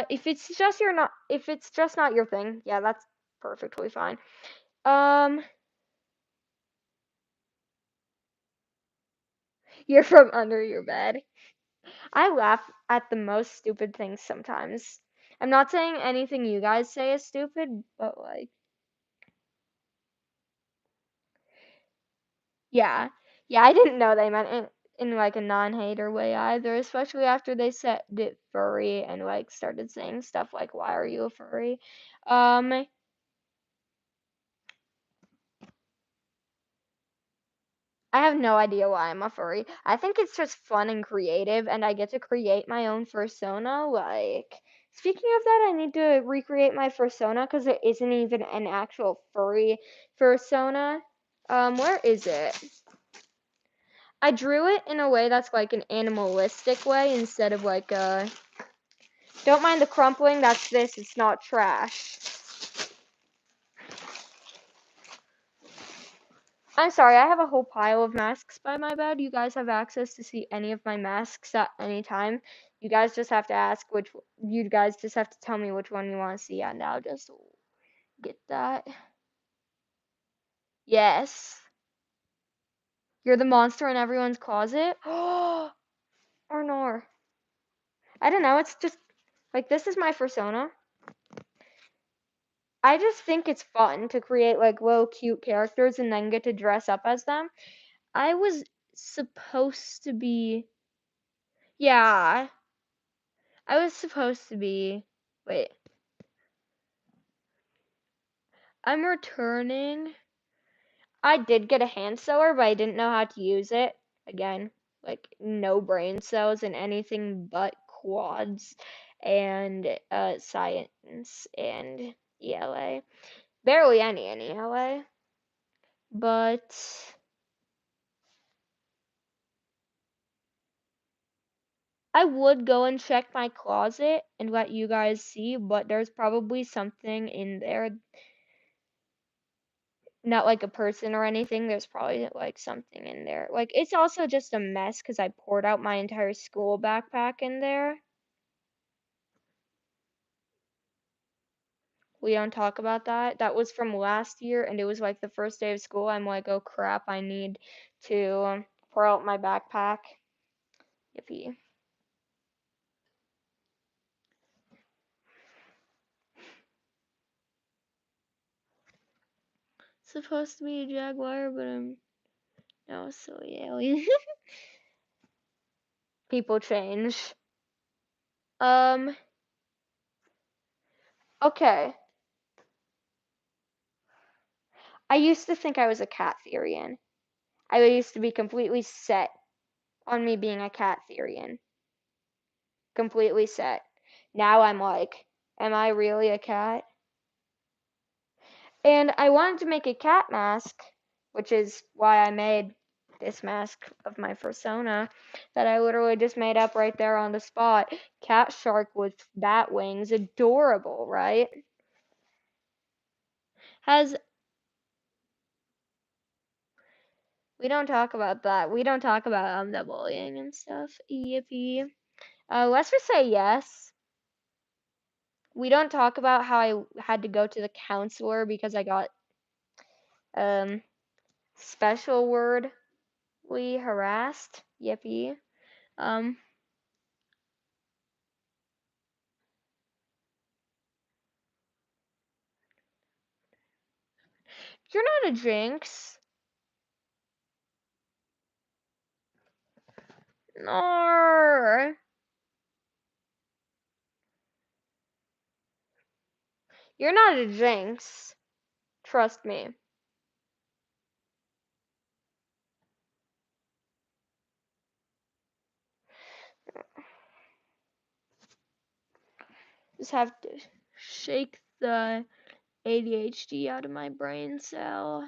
If it's just not your thing, yeah, that's perfectly fine. Um, you're from under your bed. I laugh at the most stupid things sometimes. I'm not saying anything you guys say is stupid, but like, yeah. Yeah, I didn't know they meant it in like a non-hater way either, especially after they said it furry and like started saying stuff like, "Why are you a furry?" Um, I have no idea why I'm a furry. I think it's just fun and creative, and I get to create my own persona. Like, speaking of that, I need to recreate my persona because it isn't even an actual furry persona. Where is it? I drew it in a way that's like an animalistic way instead of like a. Don't mind the crumpling. That's this. It's not trash. I'm sorry, I have a whole pile of masks by my bed. You guys have access to see any of my masks at any time. You guys just have to you guys just have to tell me which one you want to see, and I'll just get that. Yes. You're the monster in everyone's closet? Or nor. I don't know, it's just, like, this is my persona. I just think it's fun to create, like, little cute characters and then get to dress up as them. I was supposed to be, yeah. I was supposed to be. Wait. I'm returning. I did get a hand sewer, but I didn't know how to use it. Again, like no brain cells in anything but quads and science and ELA. Barely any in ELA. But I would go and check my closet and let you guys see, but there's probably something in there. Not like a person or anything. There's probably like something in there. Like it's also just a mess because I poured out my entire school backpack in there. We don't talk about that. That was from last year, and it was like the first day of school. I'm like, oh crap, I need to pour out my backpack. Yippee. supposed to be a jaguar, but I'm now a silly alien. People change. Um, okay. I used to think I was a cat Therian. I used to be completely set on me being a cat Therian. Completely set. Now I'm like, am I really a cat? And I wanted to make a cat mask, which is why I made this mask of my persona that I literally just made up right there on the spot. Cat shark with bat wings. Adorable, right? Has We don't talk about that. We don't talk about the bullying and stuff. Yippee. Let's just say yes. We don't talk about how I had to go to the counselor because I got um special wordly harassed. Yippee. Um you're not a jinx. No. You're not a jinx. Trust me. Just have to shake the ADHD out of my brain cell.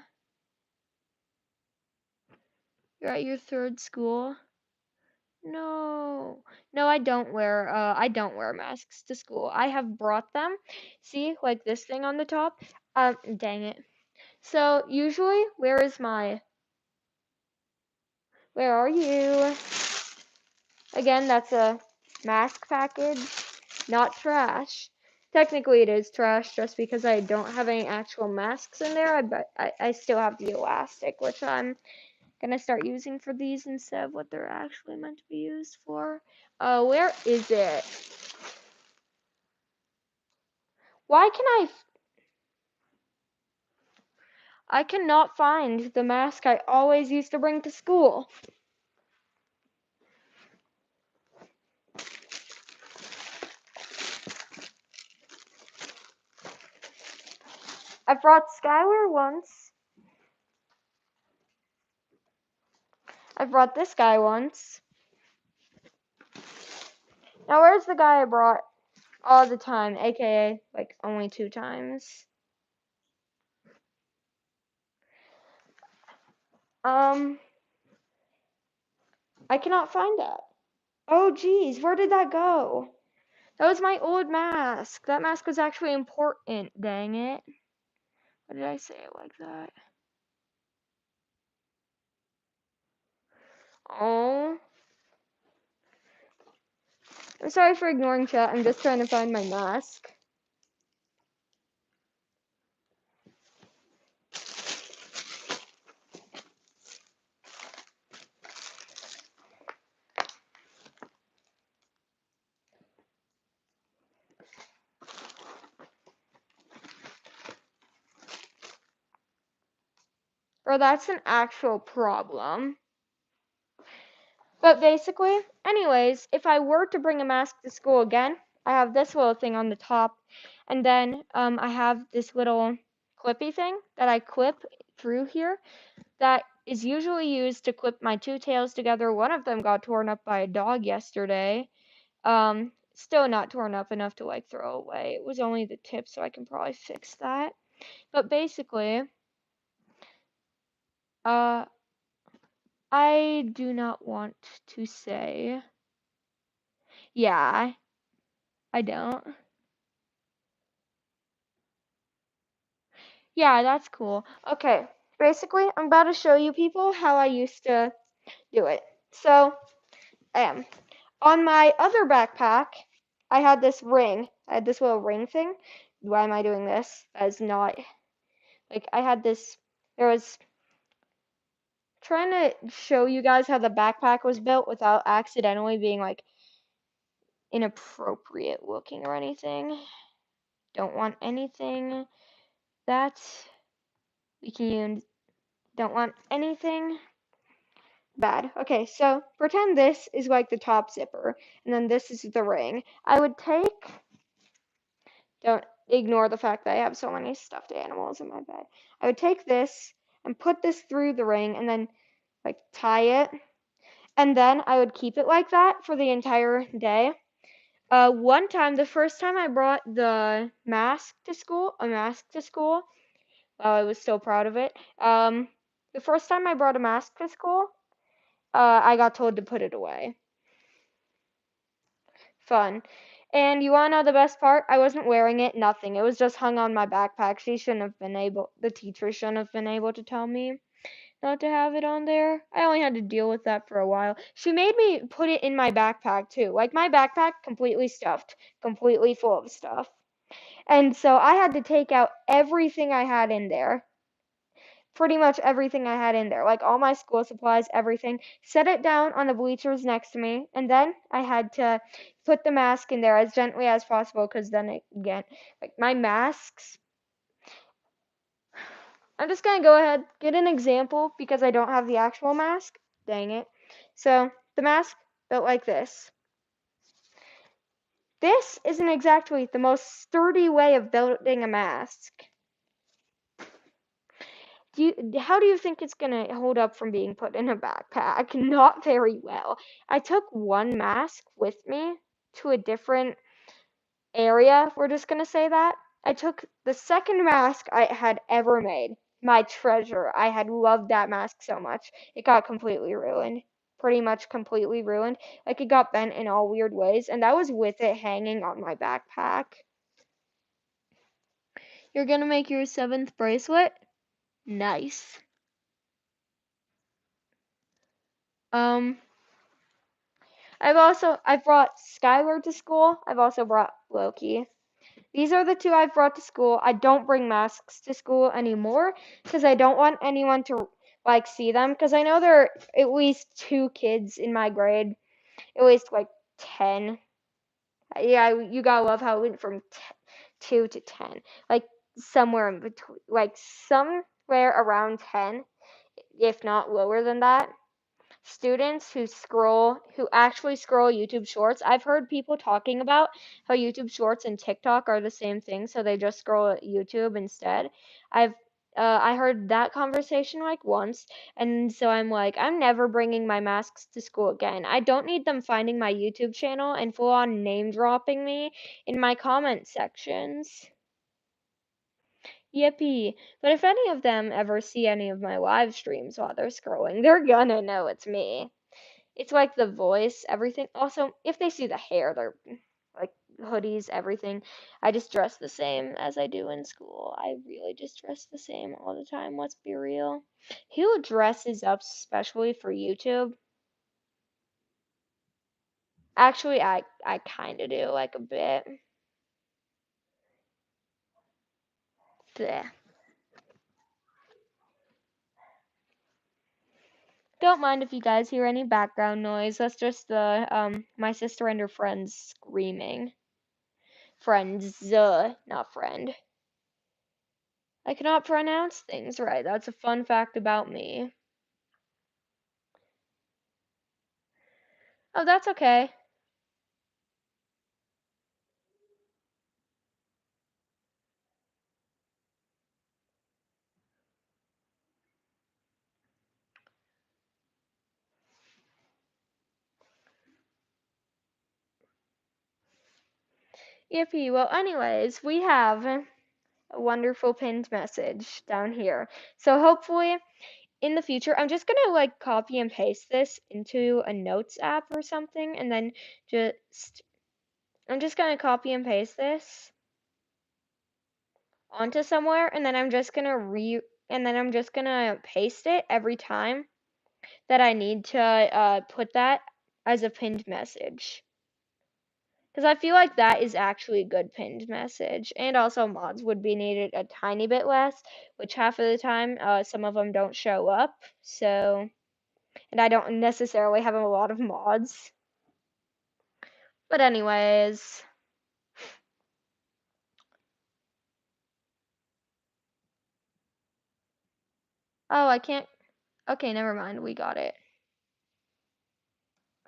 You're at your third school? No. No, I don't wear masks to school. I have brought them. See, like this thing on the top? Dang it. So, usually, where are you? Again, that's a mask package, not trash. Technically, it is trash just because I don't have any actual masks in there, but I still have the elastic, which I'm gonna start using for these instead of what they're actually meant to be used for. Where is it? Why can I cannot find the mask I always used to bring to school. I brought Skylar once. I brought this guy once. Now where's the guy I brought all the time, aka like only 2 times? Um, I cannot find that. Oh geez, where did that go? That was my old mask. That mask was actually important, dang it. Why did I say it like that? Oh. I'm sorry for ignoring chat, I'm just trying to find my mask. Or that's an actual problem. But basically, anyways, if I were to bring a mask to school again, I have this little thing on the top, and then I have this little clippy thing that I clip through here that is usually used to clip my 2 tails together. One of them got torn up by a dog yesterday. Still not torn up enough to like throw away. It was only the tip, so I can probably fix that. But basically, uh, I do not want to say. Yeah, I don't. Yeah, that's cool. Okay, basically, I'm about to show you people how I used to do it. So, on my other backpack, I had this ring. I had this little ring thing. Why am I doing this? As not like I had this. There was trying to show you guys how the backpack was built without accidentally being like inappropriate looking or anything. Don't want anything that We can use, don't want anything bad. Okay, so pretend this is like the top zipper, and then this is the ring. I would take, don't ignore the fact that I have so many stuffed animals in my bed. I would take this and put this through the ring and then like tie it. And then I would keep it like that for the entire day. One time, the first time I brought the mask to school, a mask to school, I was so proud of it. The first time I brought a mask to school, I got told to put it away. Fun. And you wanna know the best part? I wasn't wearing it, nothing. It was just hung on my backpack. The teacher shouldn't have been able to tell me not to have it on there. I only had to deal with that for a while. She made me put it in my backpack too. Like my backpack completely stuffed, completely full of stuff. And so I had to take out everything I had in there. Pretty much everything I had in there, like all my school supplies, everything, set it down on the bleachers next to me, and then I had to put the mask in there as gently as possible because then again, like my masks, I'm just gonna go ahead, get an example because I don't have the actual mask. Dang it. So the mask built like this. This isn't exactly the most sturdy way of building a mask. How do you think it's gonna hold up from being put in a backpack? Not very well. I took one mask with me to a different area. We're just gonna say that. I took the second mask I had ever made. My treasure. I had loved that mask so much. It got completely ruined. Pretty much completely ruined. Like it got bent in all weird ways, and that was with it hanging on my backpack. You're gonna make your 7th bracelet? Nice. Um, I've brought Skylar to school. I've also brought Loki. These are the two I've brought to school. I don't bring masks to school anymore because I don't want anyone to like see them because I know there are at least 2 kids in my grade, at least like 10. Yeah, you gotta love how it went from 2 to 10. Like somewhere in between, like somewhere around 10, if not lower than that. Students who actually scroll YouTube Shorts. I've heard people talking about how YouTube Shorts and TikTok are the same thing, so they just scroll YouTube instead. I've I heard that conversation like once, and so I'm like, I'm never bringing my masks to school again. I don't need them finding my YouTube channel and full on name dropping me in my comment sections. Yippee. But if any of them ever see any of my live streams while they're scrolling, they're gonna know it's me. It's like the voice, everything. Also, if they see the hair, they're like hoodies, everything. I just dress the same as I do in school. I really just dress the same all the time. Let's be real. Who dresses up specially for YouTube? Actually, I kind of do, like a bit. Bleh. Don't mind if you guys hear any background noise. That's just the my sister and her friends screaming. Friends, not friend. I cannot pronounce things right. That's a fun fact about me. Oh, that's okay. Yippee. Well, anyways, we have a wonderful pinned message down here. So hopefully in the future, I'm just gonna like copy and paste this into a notes app or something, and then just I'm just gonna copy and paste this onto somewhere, and then I'm just gonna paste it every time that I need to put that as a pinned message. Because I feel like that is actually a good pinned message. And also mods would be needed a tiny bit less, which half of the time some of them don't show up. So, and I don't necessarily have a lot of mods. But anyways, Oh, I can't. Okay, never mind. We got it.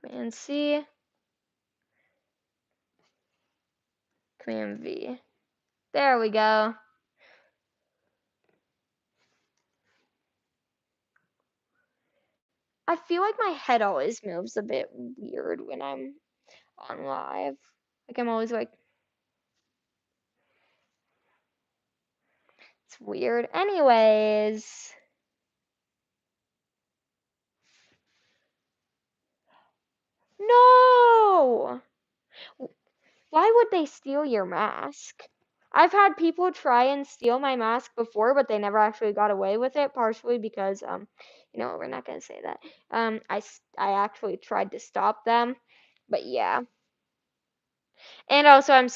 Command C. Command V. There we go. I feel like my head always moves a bit weird when I'm on live. Like I'm always like, it's weird. Anyways. No! Why would they steal your mask? I've had people try and steal my mask before, but they never actually got away with it, partially because, you know, we're not gonna say that. I actually tried to stop them, but yeah. And also,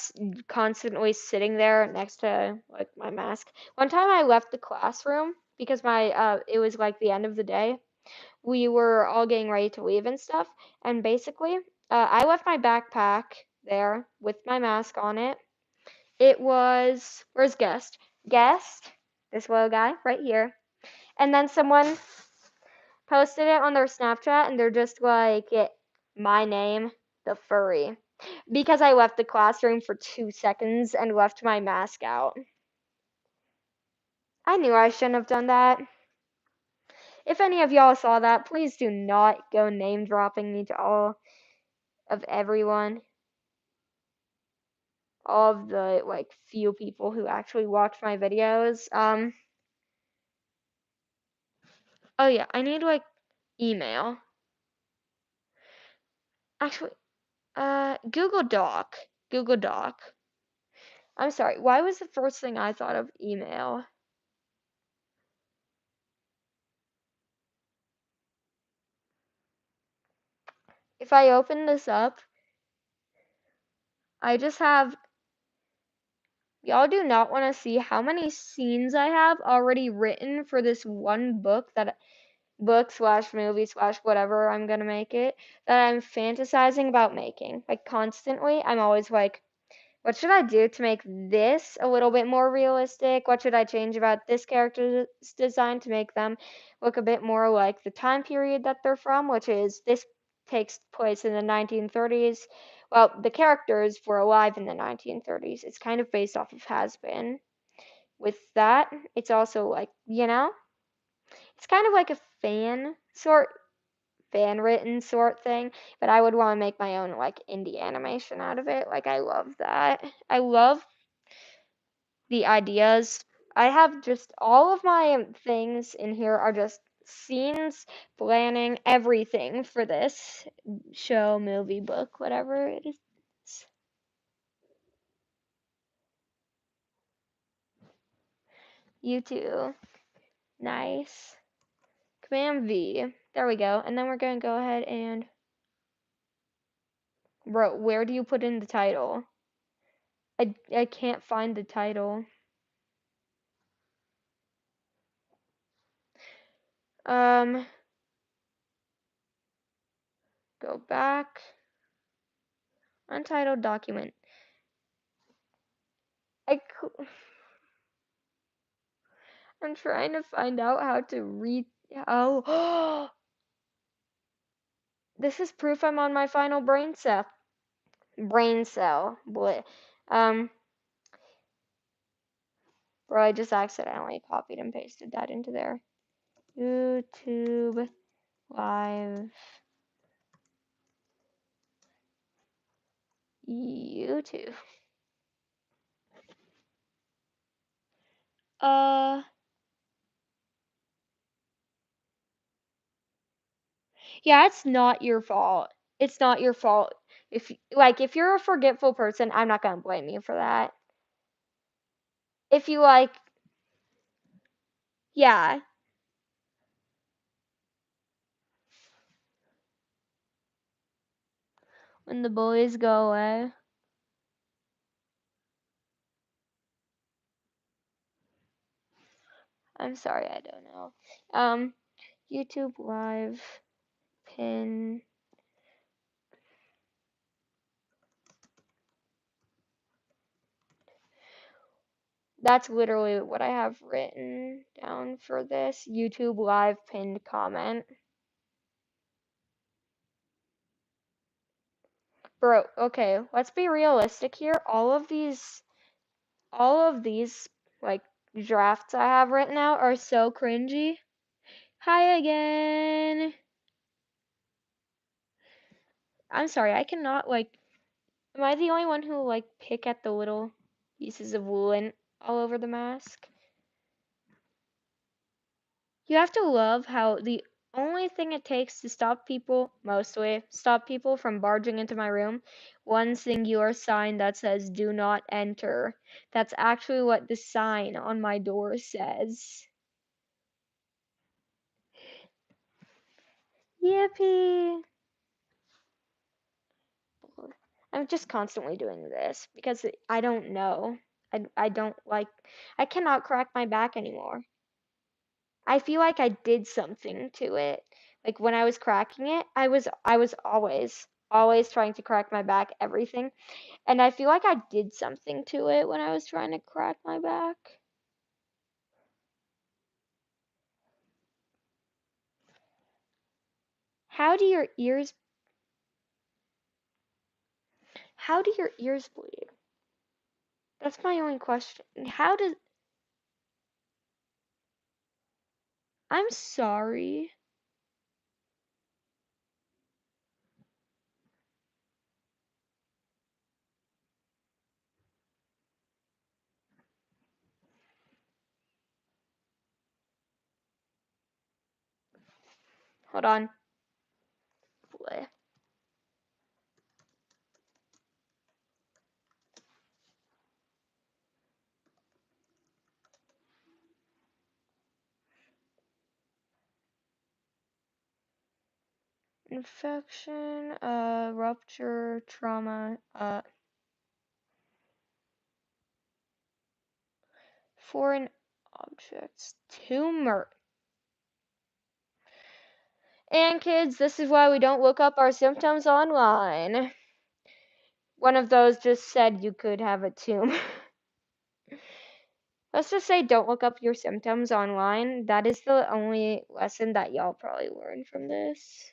constantly sitting there next to like my mask. One time, I left the classroom because it was like the end of the day. We were all getting ready to leave and stuff, and basically, I left my backpack there with my mask on it. It was, where's Guest? Guest, this little guy right here. And then someone posted it on their Snapchat and they're just like, my name, the furry. Because I left the classroom for 2 seconds and left my mask out. I knew I shouldn't have done that. If any of y'all saw that, please do not go name dropping me to all of everyone. All of the like few people who actually watch my videos. Oh yeah, I need like email. Actually, Google Doc. Google Doc. I'm sorry. Why was the first thing I thought of email? If I open this up, I just have. Y'all do not want to see how many scenes I have already written for this one book slash movie slash whatever I'm gonna make it, that I'm fantasizing about making. Like constantly, I'm always like, what should I do to make this a little bit more realistic? What should I change about this character's design to make them look a bit more like the time period that they're from, which is this takes place in the 1930s. Well, the characters were alive in the 1930s. It's kind of based off of Has Been. With that, it's also like, it's kind of like a fan written sort thing, but I would want to make my own like indie animation out of it. Like I love that. I love the ideas. I have just all of my things in here are just scenes, planning, everything for this show, movie, book, whatever it is. You too. Nice. Command V. There we go. And then we're gonna go ahead and bro, where do you put in the title? I can't find the title. Um, go back. Untitled document. I'm trying to find out how to read. Oh, this is proof I'm on my final brain cell. Brain cell. Boy. Um, bro, I just accidentally copied and pasted that into there. YouTube live. YouTube. Yeah, it's not your fault. It's not your fault. If you're a forgetful person, I'm not gonna blame you for that. If you like, yeah, when the boys go away. I'm sorry, I don't know. YouTube live pin. That's literally what I have written down for this YouTube live pinned comment. Bro, okay, let's be realistic here. All of these like drafts I have written out are so cringy. Hi again. I'm sorry, I cannot like am I the only one who like pick at the little pieces of lint all over the mask? You have to love how the only thing it takes to stop people from barging into my room, one singular sign that says "Do not enter." That's actually what the sign on my door says. Yippee! I'm just constantly doing this because I don't know. I don't like. I cannot crack my back anymore. I feel like I did something to it. Like when I was cracking it, I was always trying to crack my back, everything. And I feel like I did something to it when I was trying to crack my back. How do your ears how do your ears bleed? That's my only question. How does I'm sorry. Hold on. Bleh. Infection, rupture, trauma, foreign objects, tumor. And kids, this is why we don't look up our symptoms online. One of those just said you could have a tumor. Let's just say don't look up your symptoms online. That is the only lesson that y'all probably learned from this.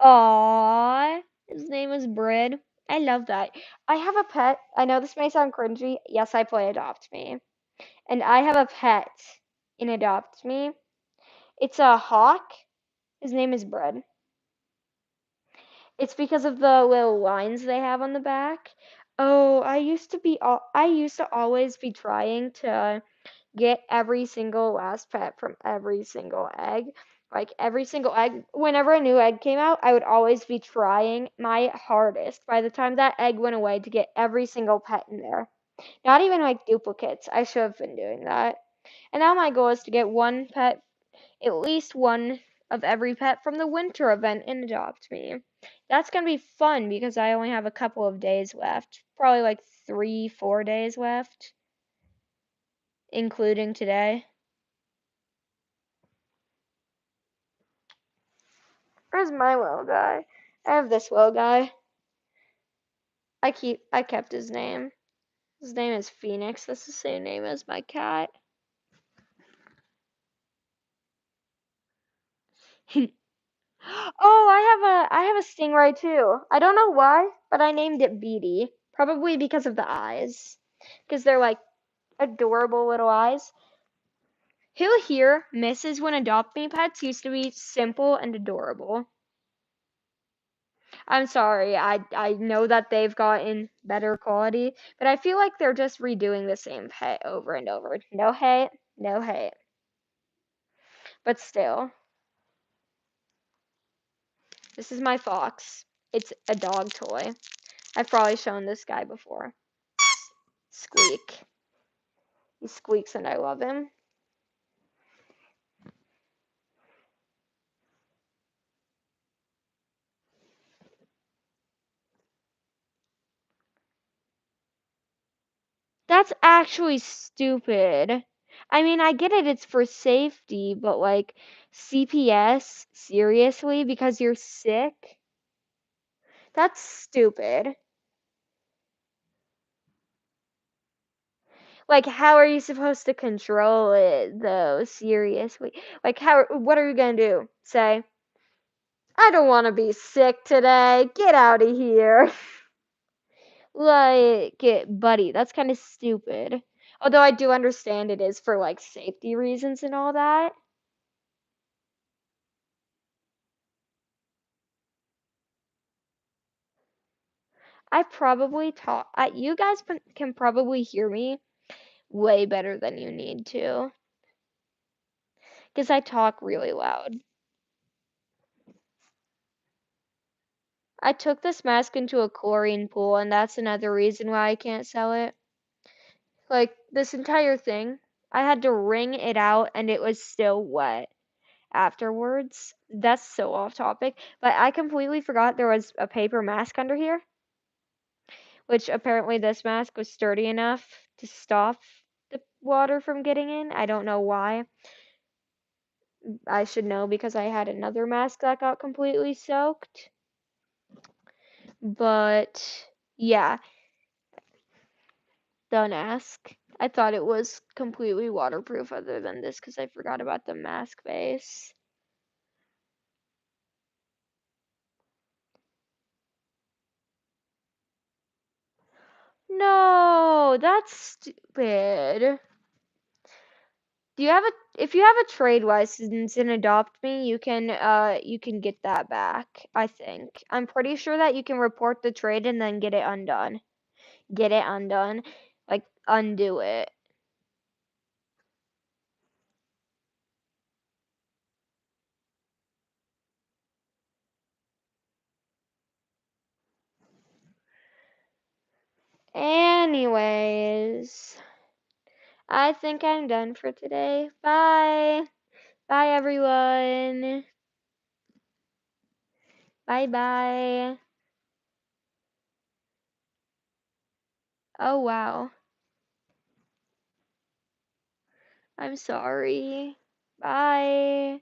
Aww, his name is Bread. I love that. I have a pet. I know this may sound cringy. Yes, I play Adopt Me. And I have a pet in Adopt Me. It's a hawk. His name is Bread. It's because of the little lines they have on the back. Oh, I used to always be trying to get every single last pet from every single egg. Like every single egg, whenever a new egg came out, I would always be trying my hardest by the time that egg went away to get every single pet in there. Not even like duplicates. I should have been doing that. And now my goal is to get one pet, at least one of every pet from the winter event in Adopt Me. That's gonna be fun because I only have a couple of days left. Probably like 3, 4 days left, including today. Where's my little guy? I have this little guy. I kept his name. His name is Phoenix. That's the same name as my cat. Oh, I have a stingray too. I don't know why, but I named it Beady. Probably because of the eyes. Because they're like adorable little eyes. Who here misses when Adopt Me pets used to be simple and adorable? I'm sorry, I know that they've gotten better quality, but I feel like they're just redoing the same pet over and over. No hate, no hate. But still, this is my fox. It's a dog toy. I've probably shown this guy before. Squeak. He squeaks and I love him. That's actually stupid. I mean, I get it, it's for safety, but like CPS, seriously, because you're sick? That's stupid. Like, how are you supposed to control it though? Seriously. Like, what are you gonna do? Say, I don't want to be sick today. Get out of here. Like, buddy, that's kind of stupid. Although I do understand it is for like safety reasons and all that. I probably talk. You guys can probably hear me way better than you need to, because I talk really loud. I took this mask into a chlorine pool, and that's another reason why I can't sell it. Like, this entire thing, I had to wring it out, and it was still wet afterwards. That's so off topic, but I completely forgot there was a paper mask under here, which apparently this mask was sturdy enough to stop the water from getting in. I don't know why. I should know because I had another mask that got completely soaked. But yeah, don't ask. I thought it was completely waterproof other than this because I forgot about the mask base. No, that's stupid. Do you have a if you have a trade license and adopt me, you can get that back, I think. I'm pretty sure that you can report the trade and then get it undone. Get it undone. Like undo it. Anyways, I think I'm done for today. Bye. Bye everyone. Bye bye. Oh wow. I'm sorry. Bye.